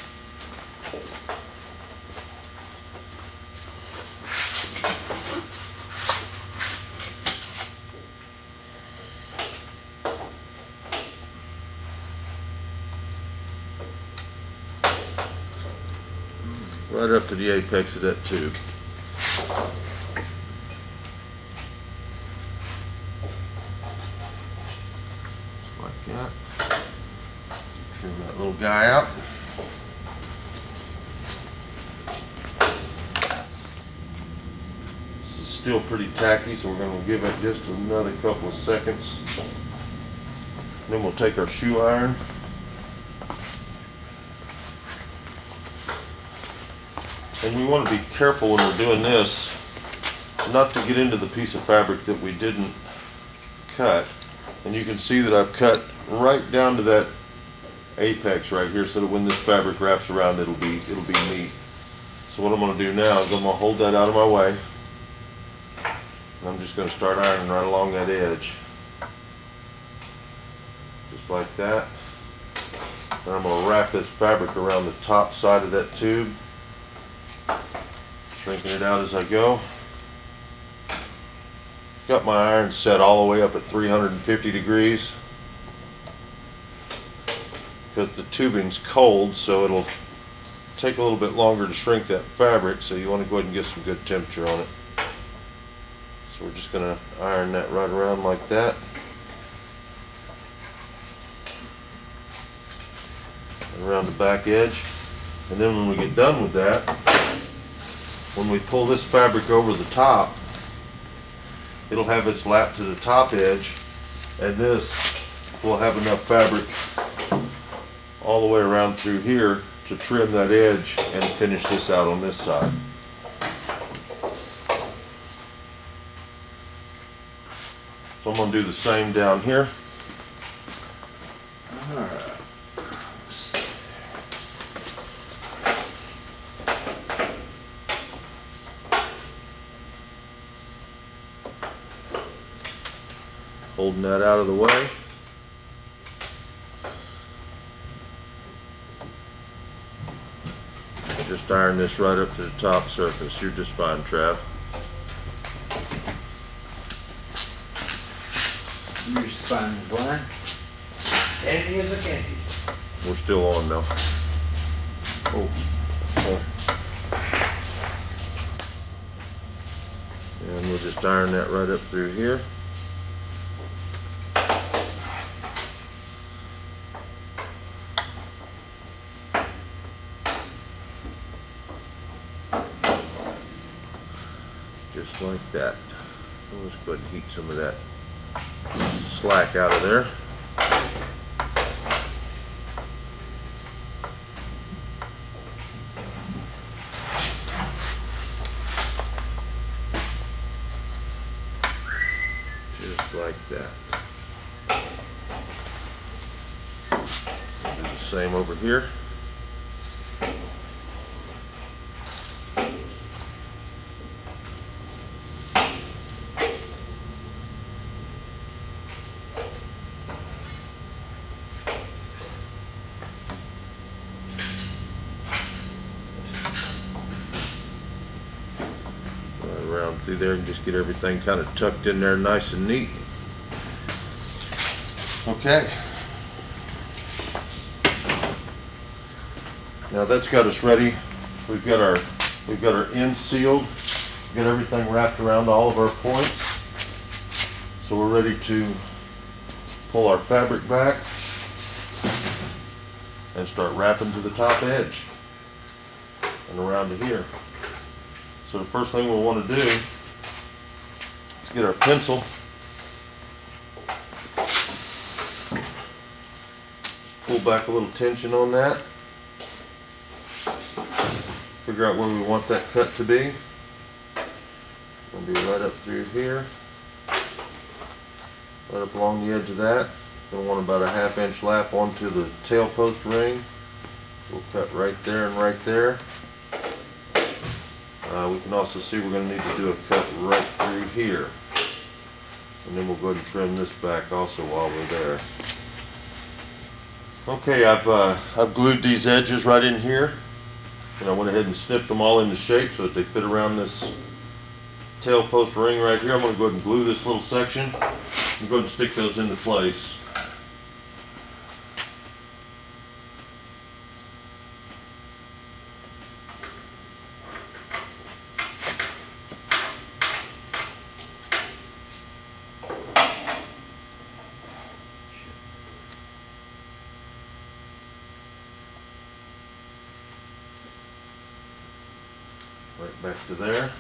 Right up to the apex of that tube. Like that. Trim that little guy out. This is still pretty tacky, so we're going to give it just another couple of seconds. Then we'll take our shoe iron. And we want to be careful when we're doing this, not to get into the piece of fabric that we didn't cut. And you can see that I've cut right down to that apex right here, so that when this fabric wraps around, it'll be neat. So what I'm going to do now is I'm going to hold that out of my way, and I'm just going to start ironing right along that edge, just like that. And I'm going to wrap this fabric around the top side of that tube, shrinking it out as I go. Got my iron set all the way up at 350 degrees because the tubing's cold, so it'll take a little bit longer to shrink that fabric, so you want to go ahead and get some good temperature on it. So we're just going to iron that right around like that. Around the back edge. And then when we get done with that, when we pull this fabric over the top, it'll have its lap to the top edge, and this will have enough fabric all the way around through here to trim that edge and finish this out on this side. So I'm going to do the same down here. Alright. Holding that out of the way. Just iron this right up to the top surface. You're just fine, Trav. You used to find the plan. Candy is a candy. We're still on now. Oh. And we'll just iron that right up through here. Just like that. Let's go ahead and heat some of that slack out of there. Just like that. Do the same over here. Around through there and just get everything kind of tucked in there nice and neat. Okay. Now that's got us ready. We've got our end sealed. We've got everything wrapped around all of our points. So we're ready to pull our fabric back and start wrapping to the top edge and around to here. So the first thing we'll want to do is get our pencil. Just pull back a little tension on that. Figure out where we want that cut to be. It'll be right up through here. Right up along the edge of that. We'll want about a 1/2 inch lap onto the tail post ring. We'll cut right there and right there. We can also see we're going to need to do a cut right through here. And then we'll go ahead and trim this back also while we're there. Okay, I've glued these edges right in here. And I went ahead and snipped them all into shape so that they fit around this tail post ring right here. I'm going to go ahead and glue this little section and go ahead and stick those into place. Right back to there.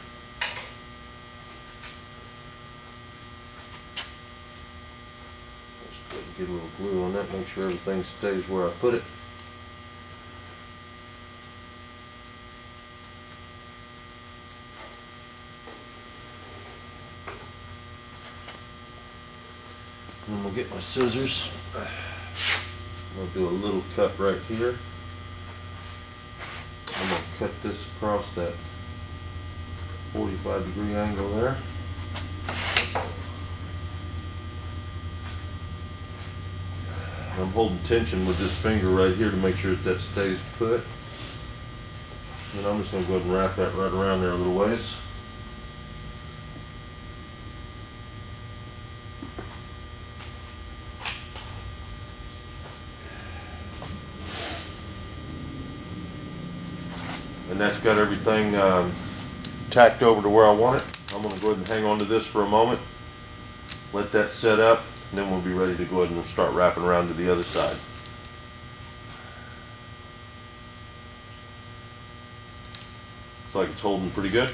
Just go ahead and get a little glue on that, make sure everything stays where I put it. And then we'll get my scissors. I'm going to do a little cut right here. I'm going to cut this across that 45-degree angle there. I'm holding tension with this finger right here to make sure that stays put. And I'm just going to go ahead and wrap that right around there a little ways. And that's got everything tacked over to where I want it. I'm going to go ahead and hang on to this for a moment, let that set up, and then we'll be ready to go ahead and start wrapping around to the other side. Looks like it's holding pretty good.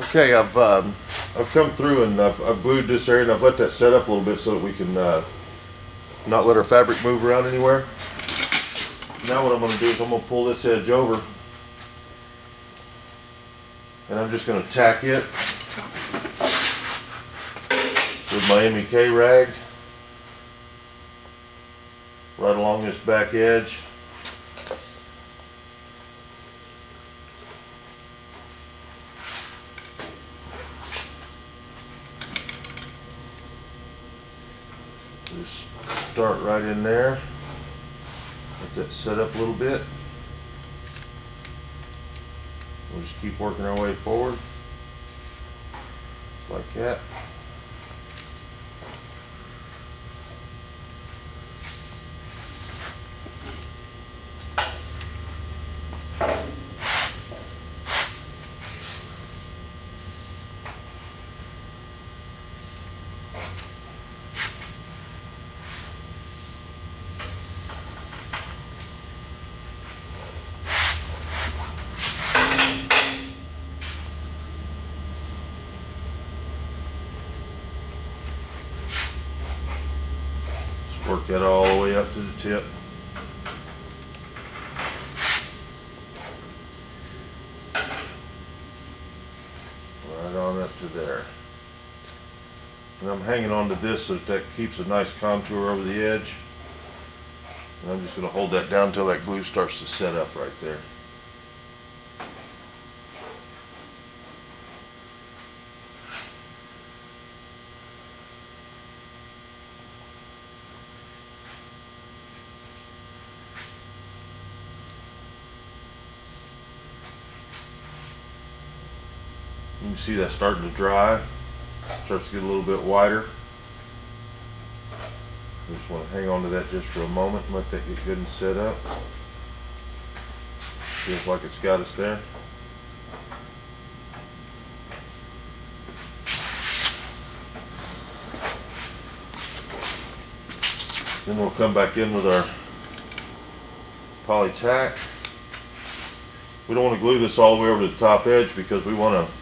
Okay, I've come through and I've glued this area and I've let that set up a little bit so that we can not let our fabric move around anywhere. Now what I'm going to do is I'm going to pull this edge over and I'm just going to tack it with my MEK rag right along this back edge. Just start right in there. Let that set up a little bit. We'll just keep working our way forward, like that. Work that all the way up to the tip. Right on up to there. And I'm hanging on to this so that keeps a nice contour over the edge. And I'm just going to hold that down until that glue starts to set up right there. You can see that starting to dry. Starts to get a little bit wider. Just want to hang on to that just for a moment and let that get good and set up. Feels like it's got us there. Then we'll come back in with our poly tack. We don't want to glue this all the way over to the top edge because we want to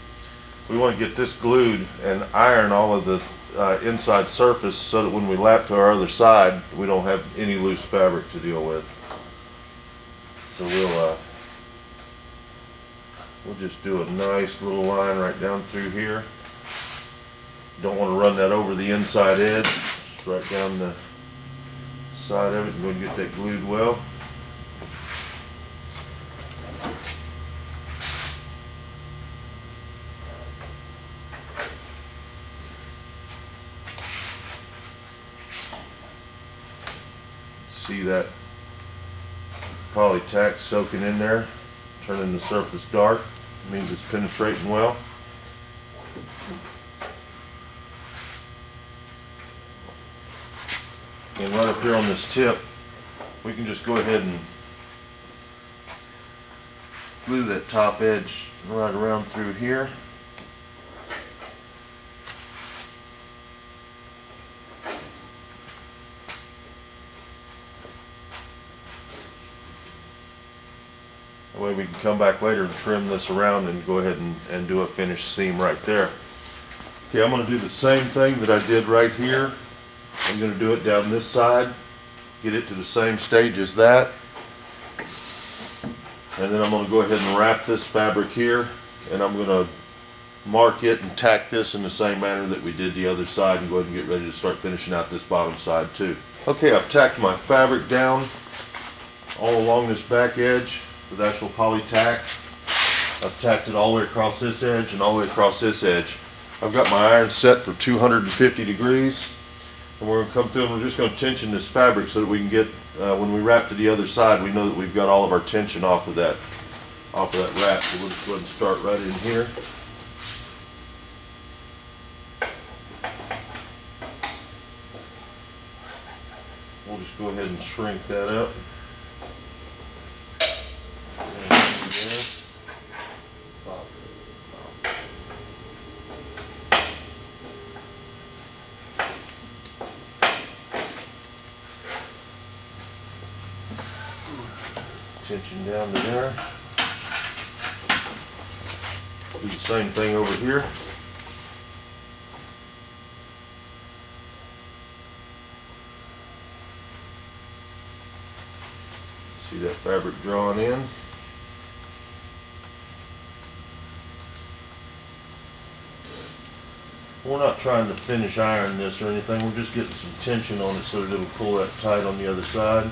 get this glued and iron all of the inside surface so that when we lap to our other side, we don't have any loose fabric to deal with. So we'll just do a nice little line right down through here. Don't want to run that over the inside edge, just right down the side of it and go and get that glued well. See that poly tack soaking in there, turning the surface dark. It means it's penetrating well. And right up here on this tip, we can just go ahead and glue that top edge right around through here. That way we can come back later and trim this around and go ahead and do a finished seam right there. Okay, I'm going to do the same thing that I did right here. I'm going to do it down this side, get it to the same stage as that. And then I'm going to go ahead and wrap this fabric here, and I'm going to mark it and tack this in the same manner that we did the other side and go ahead and get ready to start finishing out this bottom side too. Okay, I've tacked my fabric down all along this back edge with actual poly tack. I've tacked it all the way across this edge and all the way across this edge. I've got my iron set for 250 degrees, and we're going to come through and we're just going to tension this fabric so that we can get, when we wrap to the other side, we know that we've got all of our tension off of that wrap. So we'll just go ahead and start right in here. We'll just go ahead and shrink that up. Tension down to there. Do the same thing over here. See that fabric drawn in. We're not trying to finish iron this or anything, we're just getting some tension on it so that it'll pull that tight on the other side.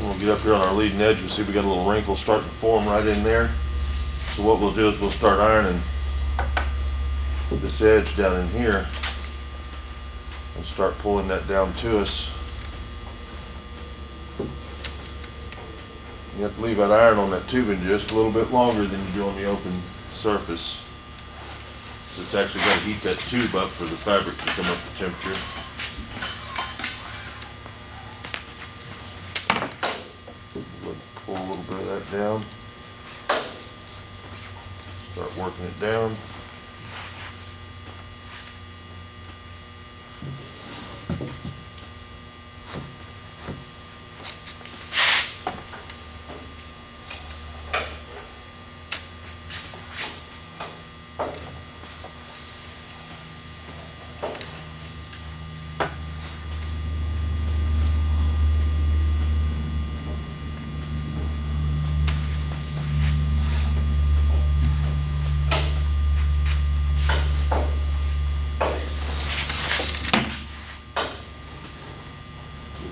We'll get up here on our leading edge and see we got a little wrinkle starting to form right in there. So what we'll do is we'll start ironing this edge down in here and start pulling that down to us. You have to leave that iron on that tubing just a little bit longer than you do on the open surface. So it's actually going to heat that tube up for the fabric to come up to temperature. Pull a little bit of that down. Start working it down.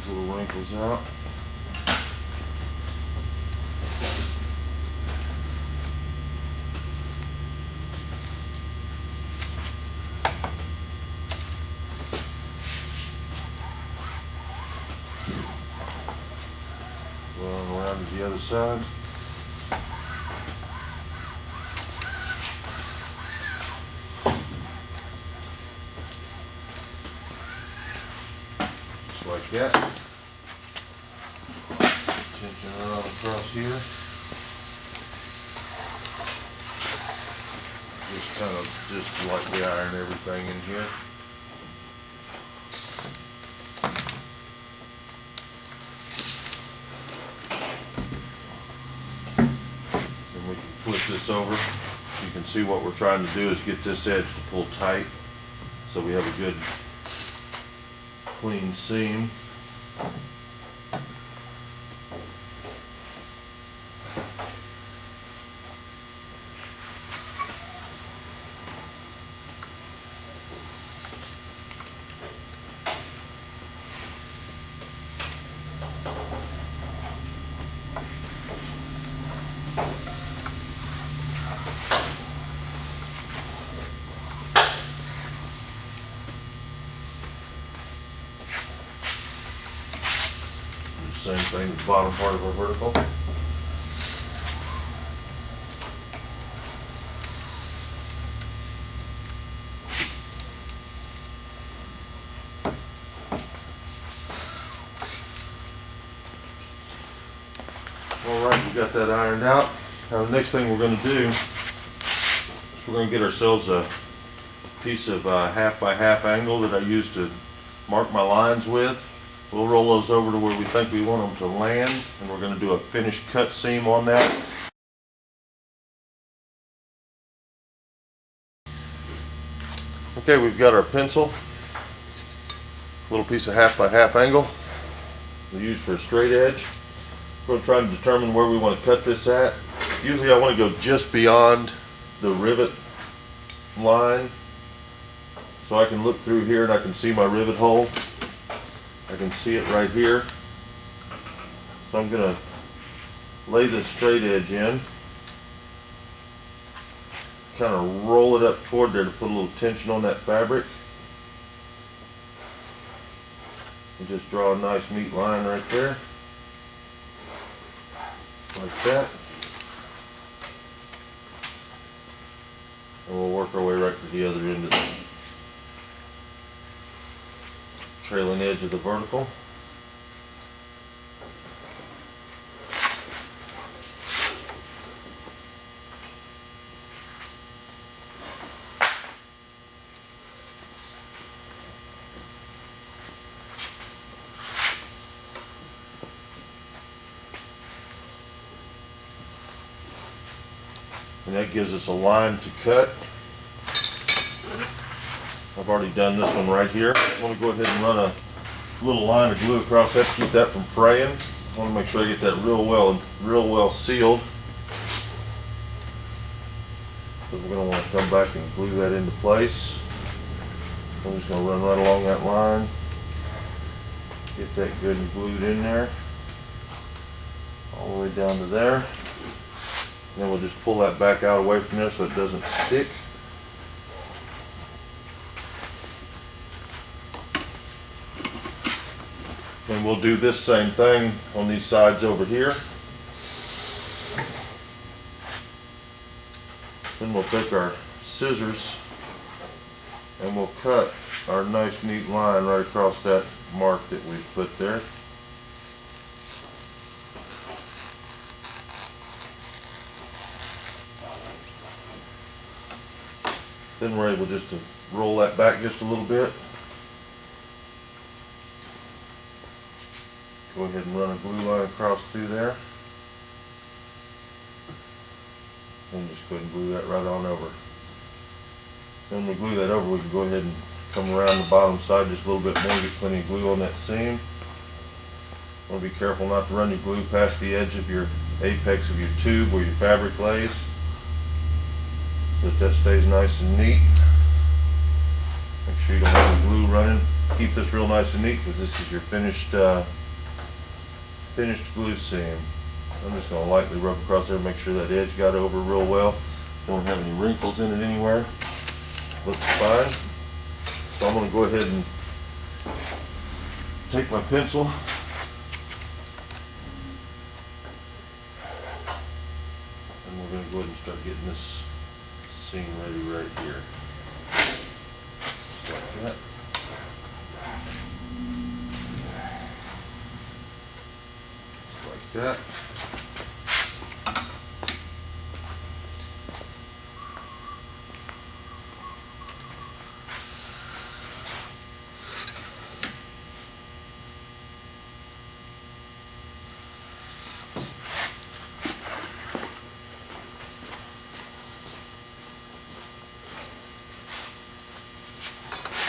Little wrinkles out. Going around to the other side. Just like that. Tension around across here. Just lightly iron everything in here. Then we can flip this over. You can see what we're trying to do is get this edge to pull tight so we have a good clean seam. Same thing with the bottom part of our vertical. Alright, we got that ironed out. Now the next thing we're going to do is we're going to get ourselves a piece of half by half angle that I use to mark my lines with. We'll roll those over to where we think we want them to land, and we're going to do a finished cut seam on that. Okay, we've got our pencil, little piece of half by half angle we use for a straight edge. We're going to try and determine where we want to cut this at. Usually I want to go just beyond the rivet line so I can look through here and I can see my rivet hole. I can see it right here. So I'm going to lay this straight edge in, kind of roll it up toward there to put a little tension on that fabric, and just draw a nice neat line right there, like that. And we'll work our way right to the other end of the trailing edge of the vertical. And that gives us a line to cut. I've already done this one right here. I want to go ahead and run a little line of glue across that to keep that from fraying. I want to make sure I get that real well sealed. So we're going to want to come back and glue that into place. I'm just going to run right along that line. Get that good and glued in there. All the way down to there. And then we'll just pull that back out away from there so it doesn't stick. And we'll do this same thing on these sides over here. Then we'll take our scissors and we'll cut our nice neat line right across that mark that we've put there. Then we're able just to roll that back just a little bit. Go ahead and run a glue line across through there. And just go ahead and glue that right on over. Then we glue that over, we can go ahead and come around the bottom side just a little bit more, get plenty of glue on that seam. Want to be careful not to run your glue past the edge of your apex of your tube where your fabric lays, so that stays nice and neat. Make sure you don't have the glue running. Keep this real nice and neat because this is your finished glue seam. I'm just going to lightly rub across there, make sure that edge got over real well. Don't have any wrinkles in it anywhere. Looks fine. So I'm going to go ahead and take my pencil and we're going to go ahead and start getting this seam ready right here. Just like that. Just like that.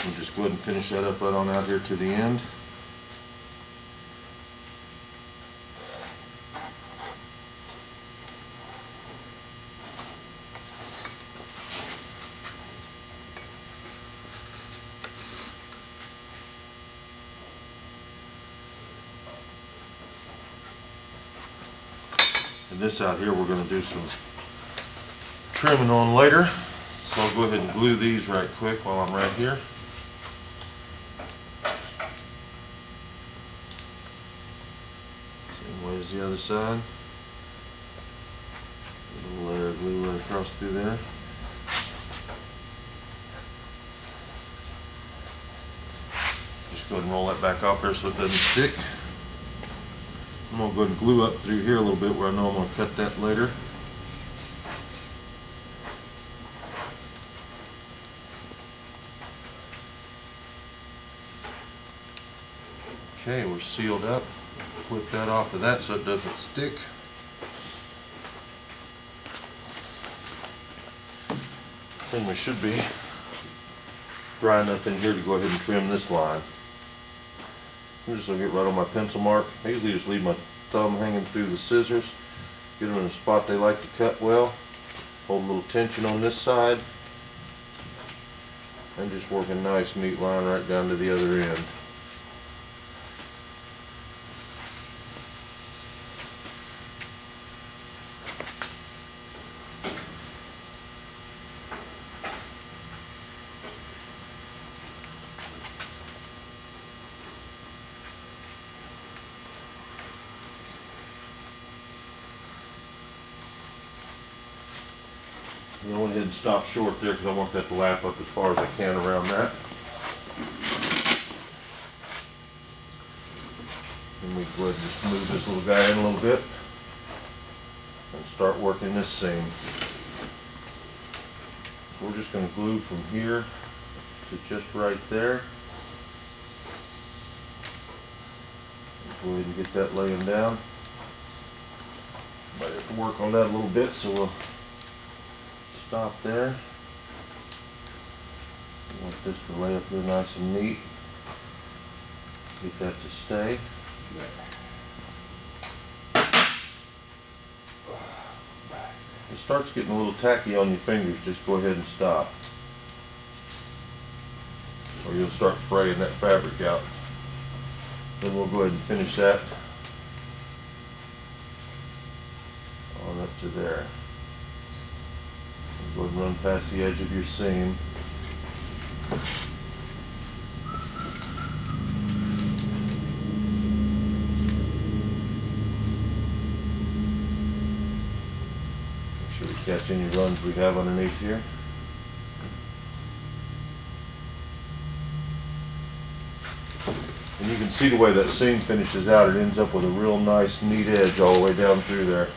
We'll just go ahead and finish that up right on out here to the end. And this out here we're going to do some trimming on later. So I'll go ahead and glue these right quick while I'm right here. Same way as the other side. A little layer of glue right across through there. Just go ahead and roll that back off there so it doesn't stick. I'm going to go ahead and glue up through here a little bit where I know I'm going to cut that later. Okay, we're sealed up. Flip that off of that so it doesn't stick. Then we should be dry enough in here to go ahead and trim this line. I'm just going to get right on my pencil mark. I usually just leave my thumb hanging through the scissors. Get them in a spot they like to cut well. Hold a little tension on this side. And just work a nice neat line right down to the other end. And I went ahead and stopped short there because I want that to lap up as far as I can around that. And we go ahead and just move this little guy in a little bit and start working this seam. We're just going to glue from here to just right there. Go ahead and get that laying down. Might have to work on that a little bit, so we'll stop there. I want this to lay up there nice and neat. Get that to stay. If it starts getting a little tacky on your fingers, just go ahead and stop. Or you'll start fraying that fabric out. Then we'll go ahead and finish that on up to there. Go ahead and run past the edge of your seam. Make So we catch any runs we have underneath here. And you can see the way that seam finishes out. It ends up with a real nice, neat edge all the way down through there.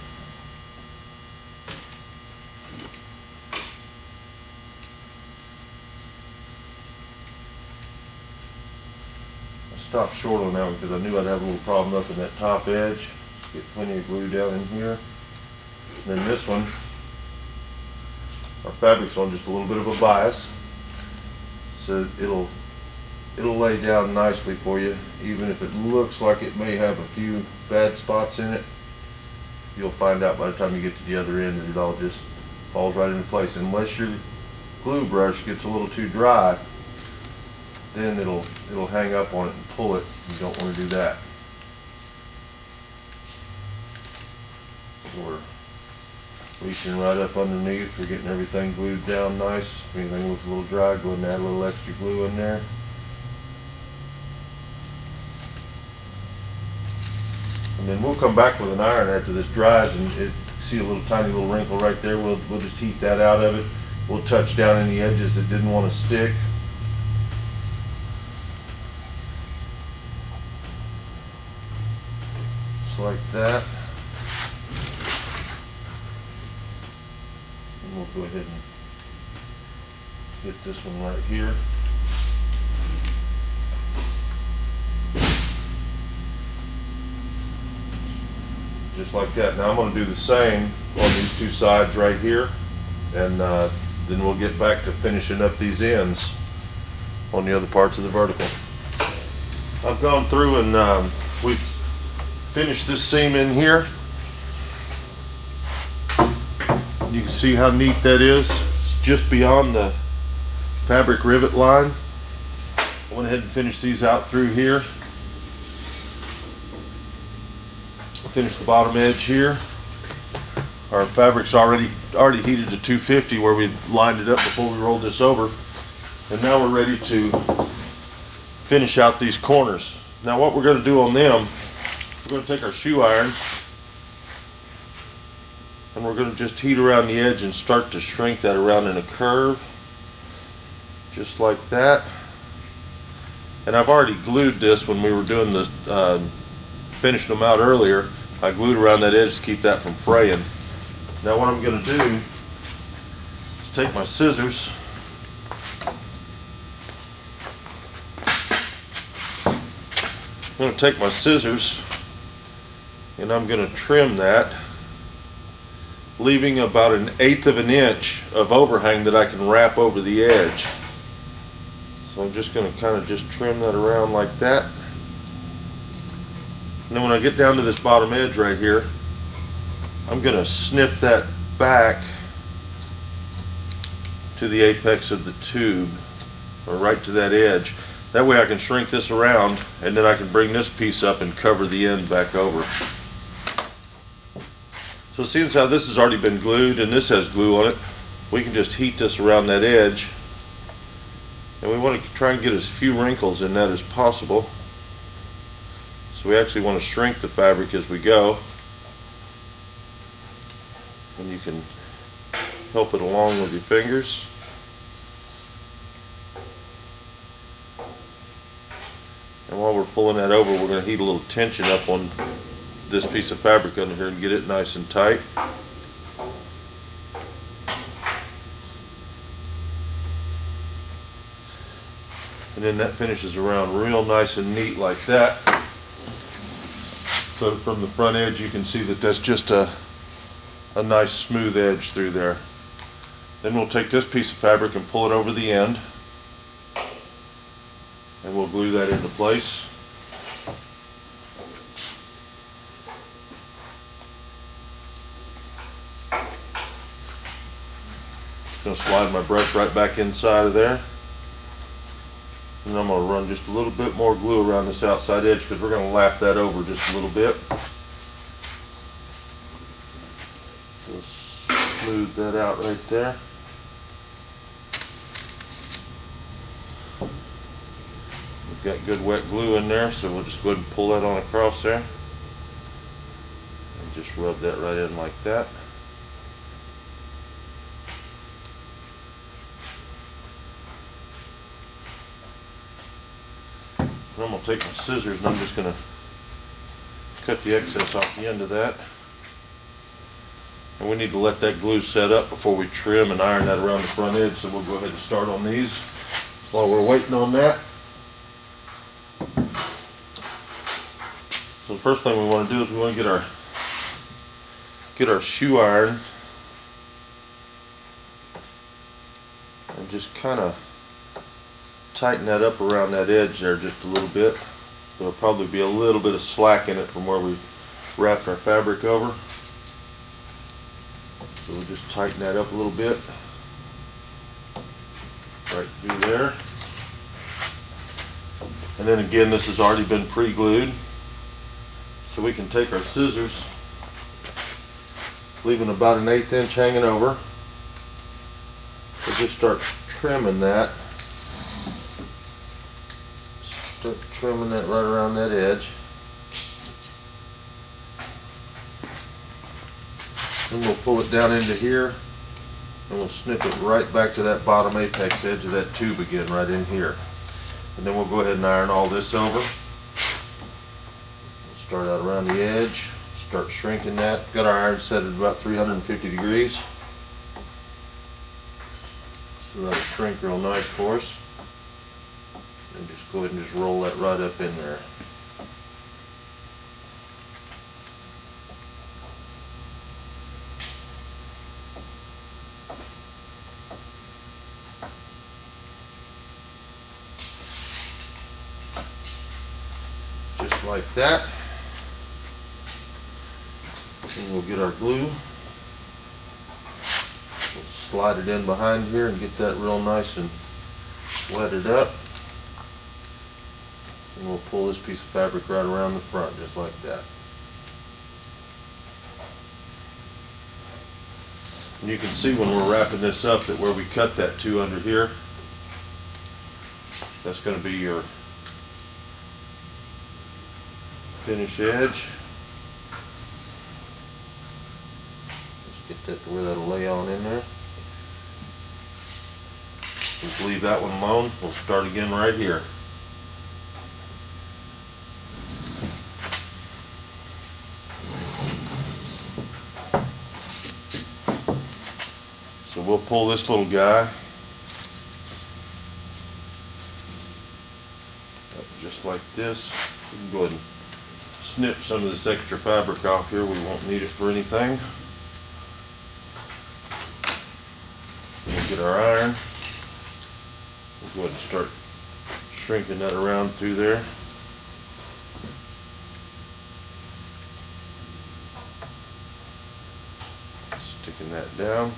I stopped short on that one because I knew I'd have a little problem up in that top edge. Get plenty of glue down in here. And then this one, our fabric's on just a little bit of a bias, so it'll lay down nicely for you. Even if it looks like it may have a few bad spots in it, you'll find out by the time you get to the other end that it all just falls right into place. Unless your glue brush gets a little too dry, then it'll hang up on it and pull it. You don't want to do that. So we're reaching right up underneath. We're getting everything glued down nice. If anything looks a little dry, go ahead and add a little extra glue in there. And then we'll come back with an iron after this dries, and see a little tiny little wrinkle right there. We'll just heat that out of it. We'll touch down any edges that didn't want to stick. Just like that. And we'll go ahead and get this one right here. Just like that. Now I'm going to do the same on these two sides right here, and then we'll get back to finishing up these ends on the other parts of the vertical. I've gone through and we've finished this seam in here. You can see how neat that is. It's just beyond the fabric rivet line. I went ahead and finished these out through here. Finish the bottom edge here. Our fabric's already heated to 250 where we lined it up before we rolled this over, and now we're ready to finish out these corners. Now what we're going to do on them, we're going to take our shoe iron and we're going to just heat around the edge and start to shrink that around in a curve, just like that. And I've already glued this when we were doing this, finishing them out earlier. I glued around that edge to keep that from fraying. Now what I'm going to do is take my scissors and I'm going to trim that, leaving about 1/8 of an inch of overhang that I can wrap over the edge. So I'm just going to kind of just trim that around like that. And then when I get down to this bottom edge right here, I'm going to snip that back to the apex of the tube, or right to that edge. That way I can shrink this around, and then I can bring this piece up and cover the end back over. So seeing how this has already been glued and this has glue on it, we can just heat this around that edge. And we want to try and get as few wrinkles in that as possible. So we actually want to shrink the fabric as we go, and you can help it along with your fingers. And while we're pulling that over, we're going to heat a little tension up on this piece of fabric under here and get it nice and tight. And then that finishes around real nice and neat like that. So from the front edge you can see that that's just a nice smooth edge through there. Then we'll take this piece of fabric and pull it over the end, and we'll glue that into place. Just going to slide my brush right back inside of there. And I'm going to run just a little bit more glue around this outside edge because we're going to lap that over just a little bit. Just smooth that out right there. We've got good wet glue in there, so we'll just go ahead and pull that on across there. And just rub that right in like that. And I'm going to take my scissors and I'm just going to cut the excess off the end of that. And we need to let that glue set up before we trim and iron that around the front edge, so we'll go ahead and start on these while we're waiting on that. So the first thing we want to do is we want to get our shoe iron and just kind of tighten that up around that edge there just a little bit. There'll probably be a little bit of slack in it from where we wrapped our fabric over. So we'll just tighten that up a little bit. Right through there. And then again, this has already been pre-glued. So we can take our scissors, leaving about an 1/8 inch hanging over. We'll just start trimming that. Start trimming that right around that edge. Then we'll pull it down into here and we'll snip it right back to that bottom apex edge of that tube again, right in here. And then we'll go ahead and iron all this over. We'll start out around the edge, start shrinking that. Got our iron set at about 350 degrees. So that'll shrink real nice for us. And just go ahead and just roll that right up in there. Just like that. And we'll get our glue. We'll slide it in behind here and get that real nice and wetted up. And we'll pull this piece of fabric right around the front just like that. And you can see when we're wrapping this up that where we cut that to under here, that's going to be your finish edge. Just get that to where that'll lay on in there. Just leave that one alone. We'll start again right here. So we'll pull this little guy up just like this. We can go ahead and snip some of this extra fabric off here. We won't need it for anything. We'll get our iron. We'll go ahead and start shrinking that around through there. Sticking that down.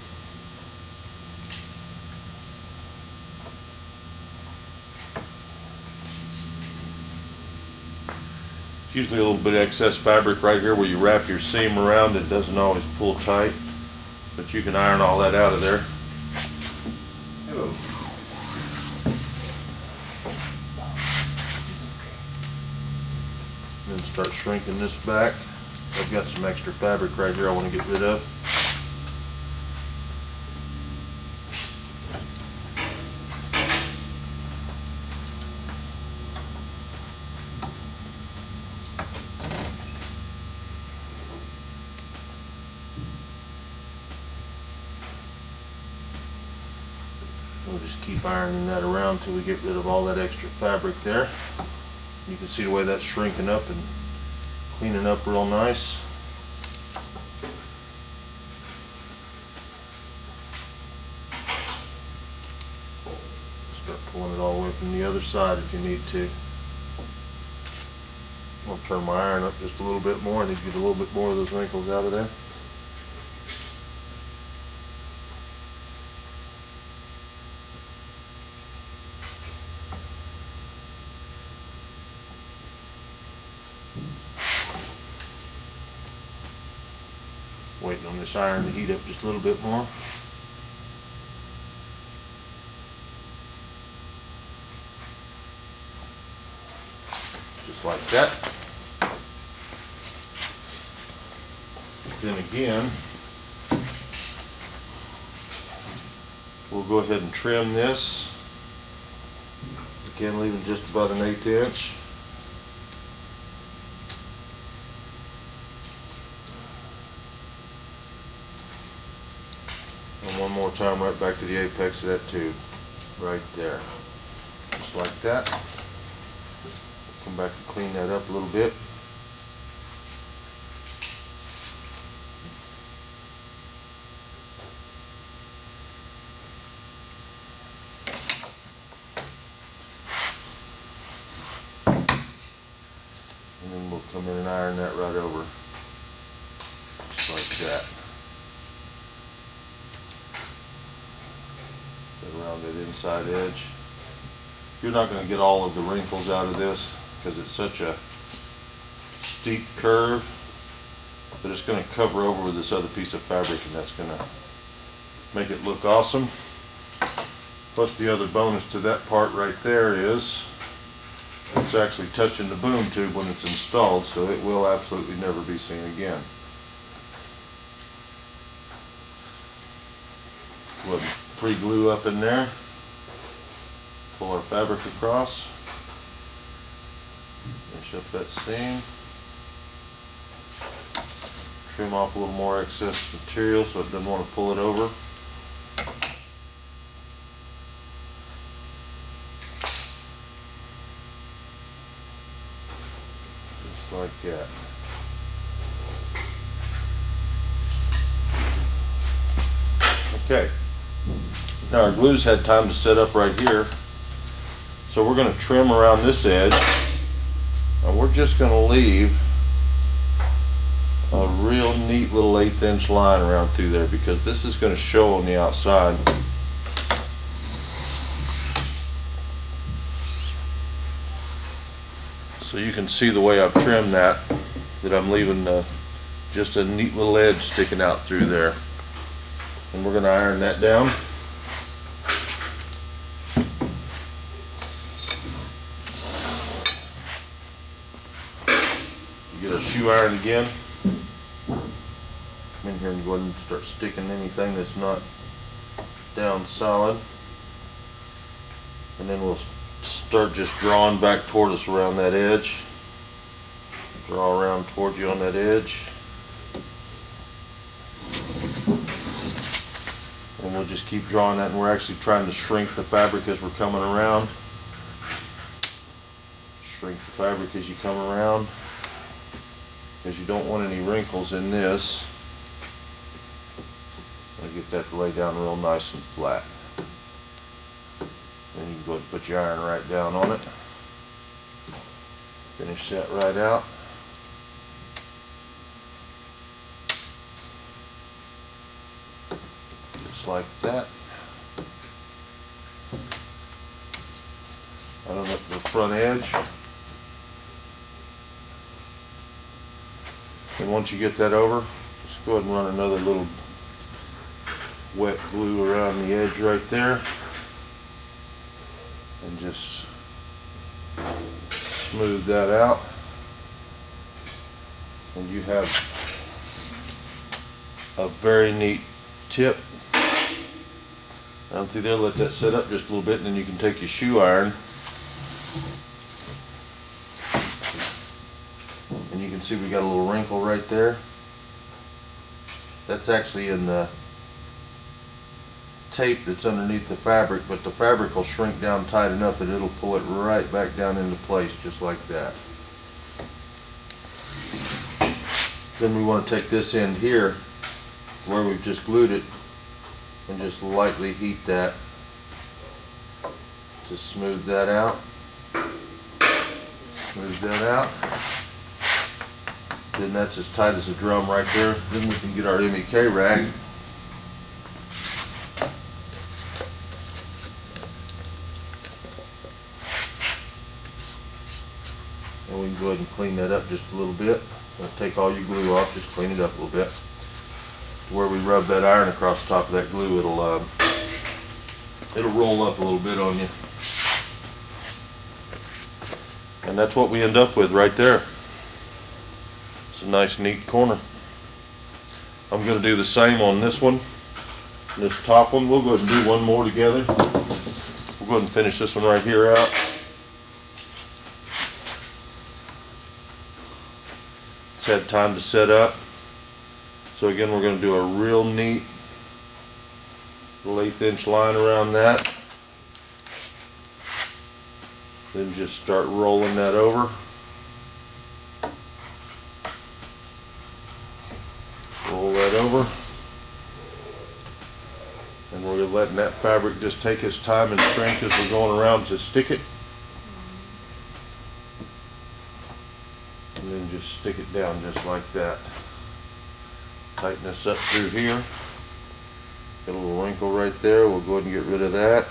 Usually a little bit of excess fabric right here where you wrap your seam around. It doesn't always pull tight, but you can iron all that out of there. And then start shrinking this back. I've got some extra fabric right here I want to get rid of. We'll just keep ironing that around until we get rid of all that extra fabric there. You can see the way that's shrinking up and cleaning up real nice. Start pulling it all the way from the other side if you need to. I'll turn my iron up just a little bit more. I need to get a little bit more of those wrinkles out of there. Waiting on this iron to heat up just a little bit more. Just like that. Then again, we'll go ahead and trim this. Again, leaving just about an 1/8 inch. And one more time right back to the apex of that tube. Right there. Just like that. Come back and clean that up a little bit. And then we'll come in and iron that right over. Just like that. Get around that inside edge. You're not going to get all of the wrinkles out of this because it's such a steep curve, but it's going to cover over with this other piece of fabric, and that's going to make it look awesome. Plus the other bonus to that part right there is it's actually touching the boom tube when it's installed, so it will absolutely never be seen again. We'll pre-glue up in there. Pull our fabric across. Finish up that seam. Trim off a little more excess material so it doesn't want to pull it over. Just like that. Okay. Now our glue's had time to set up right here. So we're going to trim around this edge, and we're just going to leave a real neat little 1/8 inch line around through there because this is going to show on the outside. So you can see the way I've trimmed that I'm leaving just a neat little edge sticking out through there. And we're going to iron that down. Get a shoe iron again. Come in here and go ahead and start sticking anything that's not down solid. And then we'll start just drawing back toward us around that edge. Draw around toward you on that edge. And we'll just keep drawing that, and we're actually trying to shrink the fabric as we're coming around. Shrink the fabric as you come around, because you don't want any wrinkles in this. I'll get that to lay down real nice and flat. Then you can go ahead and put your iron right down on it. Finish that right out. Just like that. Right on up to the front edge. And once you get that over, just go ahead and run another little wet glue around the edge right there. And just smooth that out. And you have a very neat tip down through there. Let that set up just a little bit, and then you can take your shoe iron. And you can see we got a little wrinkle right there. That's actually in the tape that's underneath the fabric, but the fabric will shrink down tight enough that it'll pull it right back down into place just like that. Then we want to take this end here where we've just glued it and just lightly heat that to smooth that out. Smooth that out. Then that's as tight as a drum right there. Then we can get our MEK rag. And we can go ahead and clean that up just a little bit. Don't take all your glue off, just clean it up a little bit. Where we rub that iron across the top of that glue, it'll roll up a little bit on you. And that's what we end up with right there. It's a nice neat corner. I'm going to do the same on this one. This top one, we'll go ahead and do one more together. We'll go ahead and finish this one right here out. It's had time to set up. So again, we're going to do a real neat little 1/8 inch line around that. Then just start rolling that over. Roll that over. And we're letting that fabric just take its time and shrink as we're going around to stick it. And then just stick it down just like that. Tighten this up through here. Got a little wrinkle right there. We'll go ahead and get rid of that.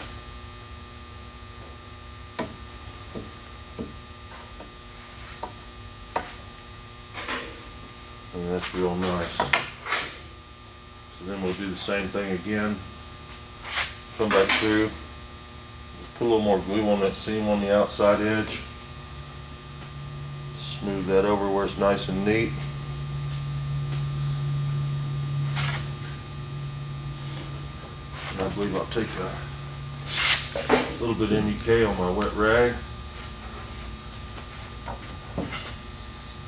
And that's real nice. So then we'll do the same thing again. Come back through. Put a little more glue on that seam on the outside edge. Smooth that over where it's nice and neat. And I believe I'll take a little bit of MUK on my wet rag.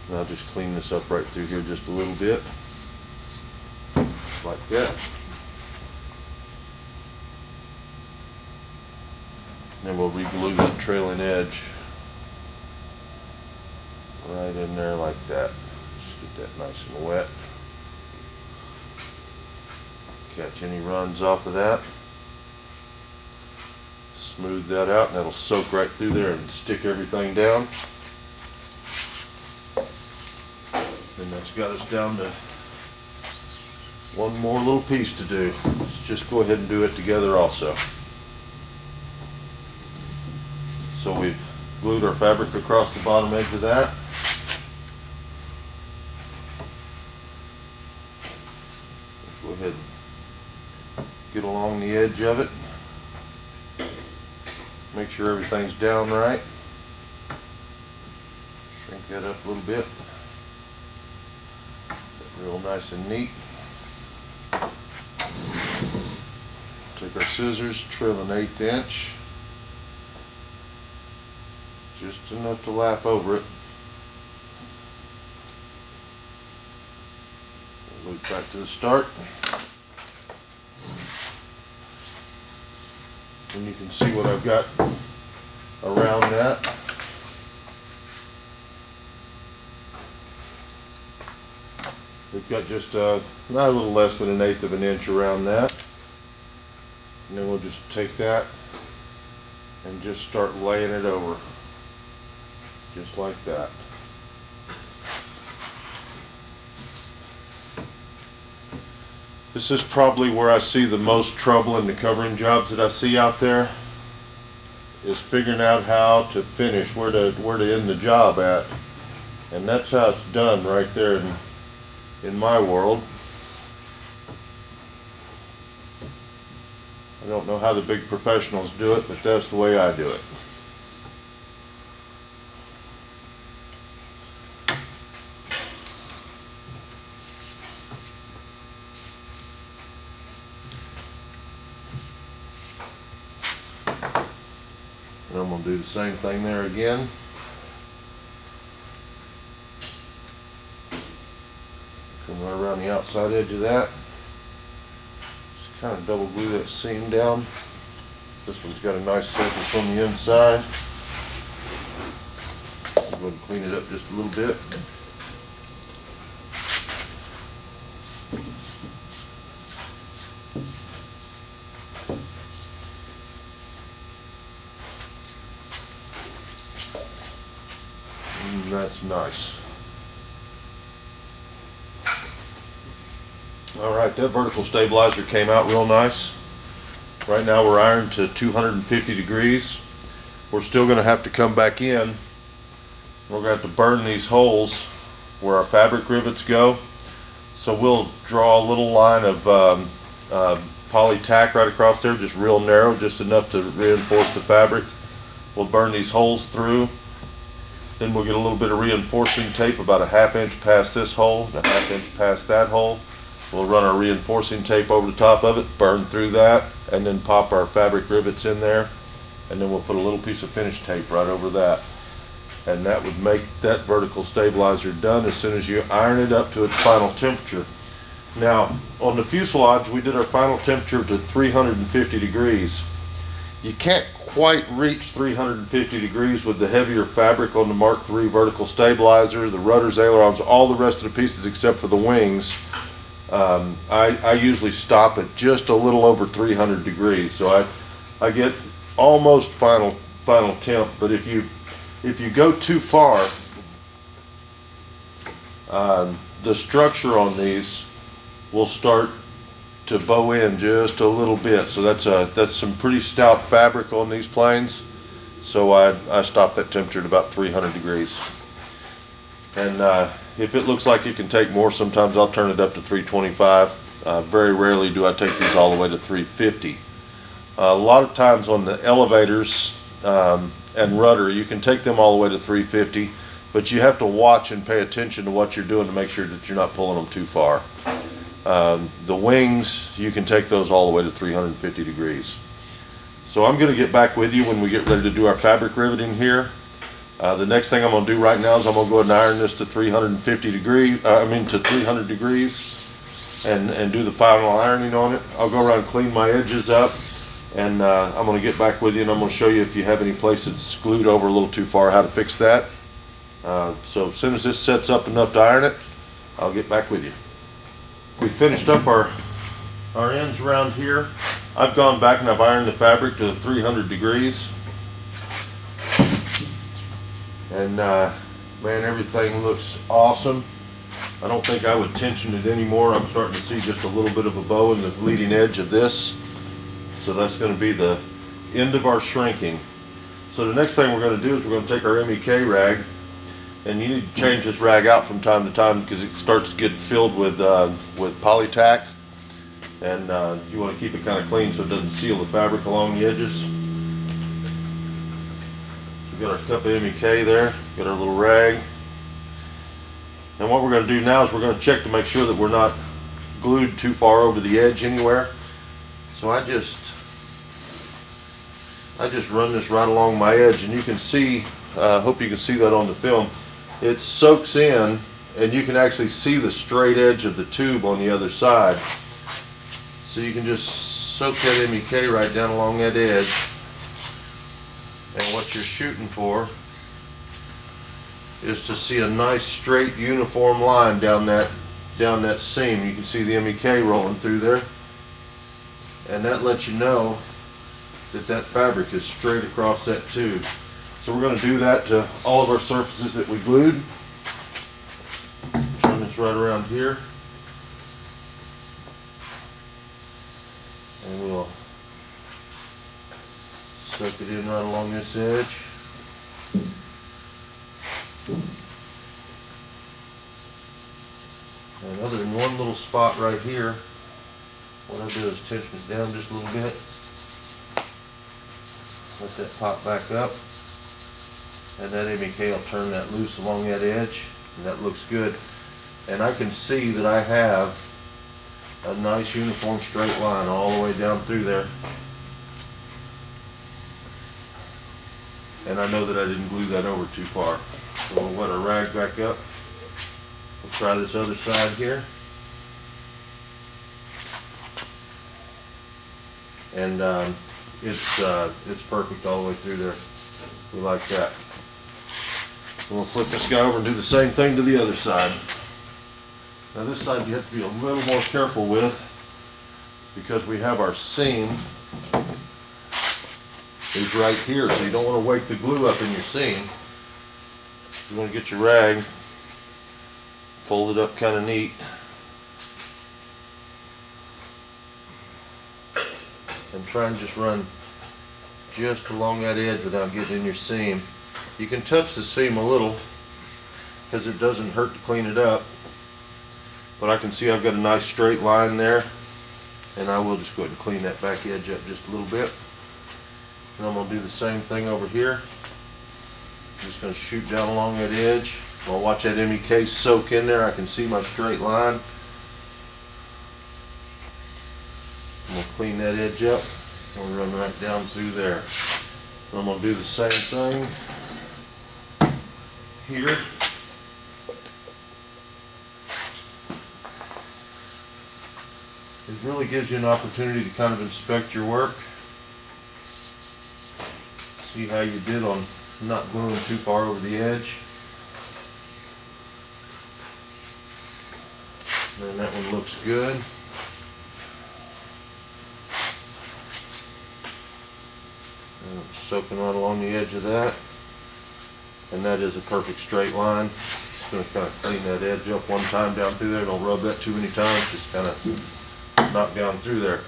And I'll just clean this up right through here just a little bit. Like that. Then we'll re-glue that trailing edge right in there like that. Just get that nice and wet. Catch any runs off of that. Smooth that out, and that'll soak right through there and stick everything down. And that's got us down to one more little piece to do. Let's just go ahead and do it together also. So we've glued our fabric across the bottom edge of that. Go ahead and get along the edge of it. Make sure everything's down right. Shrink that up a little bit. Real nice and neat. Take our scissors, trim an 1/8 inch. Just enough to lap over it. Loop back to the start. And you can see what I've got around that. We've got just not a little less than 1/8 of an inch around that. And then we'll just take that and just start laying it over. Just like that. This is probably where I see the most trouble in the covering jobs that I see out there, is figuring out how to finish, where to end the job at. And that's how it's done right there in my world. I don't know how the big professionals do it, but that's the way I do it. And I'm going to do the same thing there again. Come right around the outside edge of that. Just kind of double glue that seam down. This one's got a nice surface on the inside. Go ahead and clean it up just a little bit. And that's nice. Alright, that vertical stabilizer came out real nice. Right now we're ironed to 250 degrees. We're still going to have to come back in. We're going to have to burn these holes where our fabric rivets go. So we'll draw a little line of poly tack right across there, just real narrow, just enough to reinforce the fabric. We'll burn these holes through. Then we'll get a little bit of reinforcing tape about a 1/2 inch past this hole and a 1/2 inch past that hole. We'll run our reinforcing tape over the top of it, burn through that, and then pop our fabric rivets in there. And then we'll put a little piece of finish tape right over that. And that would make that vertical stabilizer done as soon as you iron it up to its final temperature. Now, on the fuselage, we did our final temperature to 350 degrees. You can't quite reach 350 degrees with the heavier fabric on the Mark III vertical stabilizer, the rudders, ailerons, all the rest of the pieces except for the wings. I usually stop at just a little over 300 degrees, so I get almost final temp. But if you go too far, the structure on these will start to bow in just a little bit. So that's some pretty stout fabric on these planes. So I stop that temperature at about 300 degrees. And if it looks like it can take more, sometimes I'll turn it up to 325. Very rarely do I take these all the way to 350. A lot of times on the elevators and rudder, you can take them all the way to 350, but you have to watch and pay attention to what you're doing to make sure that you're not pulling them too far. The wings, you can take those all the way to 350 degrees. So I'm going to get back with you when we get ready to do our fabric riveting here. The next thing I'm going to do right now is I'm going to go ahead and iron this to 350 degrees, to 300 degrees, and do the final ironing on it. I'll go around and clean my edges up, and I'm going to get back with you, and I'm going to show you if you have any place that's glued over a little too far, how to fix that. So as soon as this sets up enough to iron it, I'll get back with you. We finished up our ends around here. I've gone back and I've ironed the fabric to 300 degrees. And man, everything looks awesome. I don't think I would tension it anymore. I'm starting to see just a little bit of a bow in the leading edge of this. So that's going to be the end of our shrinking. So the next thing we're going to do is we're going to take our MEK rag, and you need to change this rag out from time to time because it starts to get filled with polytack, and you want to keep it kind of clean so it doesn't seal the fabric along the edges. So we've got our cup of MEK there, got our little rag, and what we're going to do now is we're going to check to make sure that we're not glued too far over the edge anywhere. So I just run this right along my edge, and you can see, hope you can see that on the film. It soaks in, and you can actually see the straight edge of the tube on the other side. So you can just soak that MEK right down along that edge. And what you're shooting for is to see a nice straight uniform line down that seam. You can see the MEK rolling through there, and that lets you know that fabric is straight across that tube. So we're going to do that to all of our surfaces that we glued. Turn this right around here, and we'll soak it in right along this edge. And other than one little spot right here, what I do is tension it down just a little bit. Let that pop back up, and that MEK will turn that loose along that edge, and that looks good. And I can see that I have a nice uniform straight line all the way down through there. And I know that I didn't glue that over too far. So we'll wet our rag back up. We'll try this other side here. And it's perfect all the way through there. We like that. So we'll flip this guy over and do the same thing to the other side. Now this side you have to be a little more careful with, because we have our seam is right here, so you don't want to wake the glue up in your seam. You want to get your rag folded up kind of neat, and try and just run just along that edge without getting in your seam. You can touch the seam a little because it doesn't hurt to clean it up, but I can see I've got a nice straight line there, and I will just go ahead and clean that back edge up just a little bit. And I'm going to do the same thing over here. I'm just going to shoot down along that edge. I'll watch that MEK soak in there. I can see my straight line. I'm going to clean that edge up. We'll run right down through there. And I'm going to do the same thing here. really gives you an opportunity to kind of inspect your work. See how you did on not gluing too far over the edge. And that one looks good. And I'm soaking right along the edge of that. And that is a perfect straight line. Just going to kind of clean that edge up one time down through there. Don't rub that too many times. Just kind of knock down through there.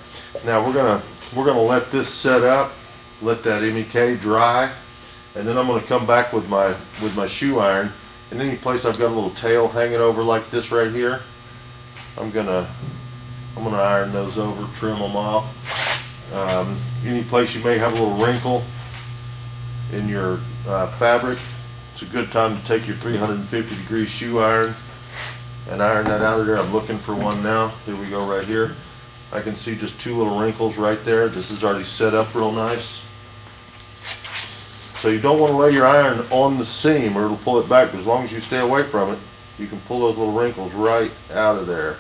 Now we're gonna let this set up, let that MEK dry, and then I'm going to come back with my shoe iron. And any place I've got a little tail hanging over like this right here, I'm gonna iron those over, trim them off. Any place you may have a little wrinkle in your fabric, it's a good time to take your 350-degree shoe iron and iron that out of there. I'm looking for one now. There we go, right here. I can see just two little wrinkles right there. This is already set up real nice. So you don't want to lay your iron on the seam or it'll pull it back, but as long as you stay away from it, you can pull those little wrinkles right out of there.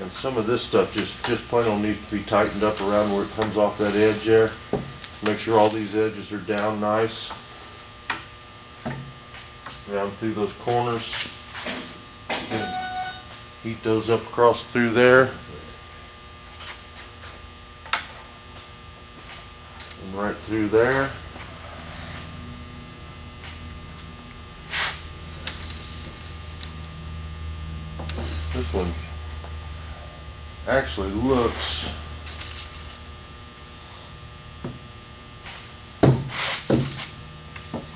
And some of this stuff just plain old needs to be tightened up around where it comes off that edge there. Make sure all these edges are down nice. Down through those corners. Heat those up across through there. And right through there. This one actually looks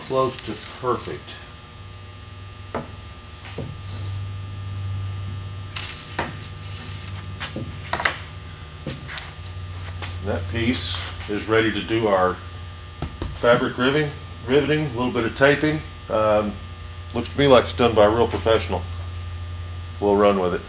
close to perfect. That piece is ready to do our fabric riveting, a little bit of taping. Looks to me like it's done by a real professional. We'll run with it.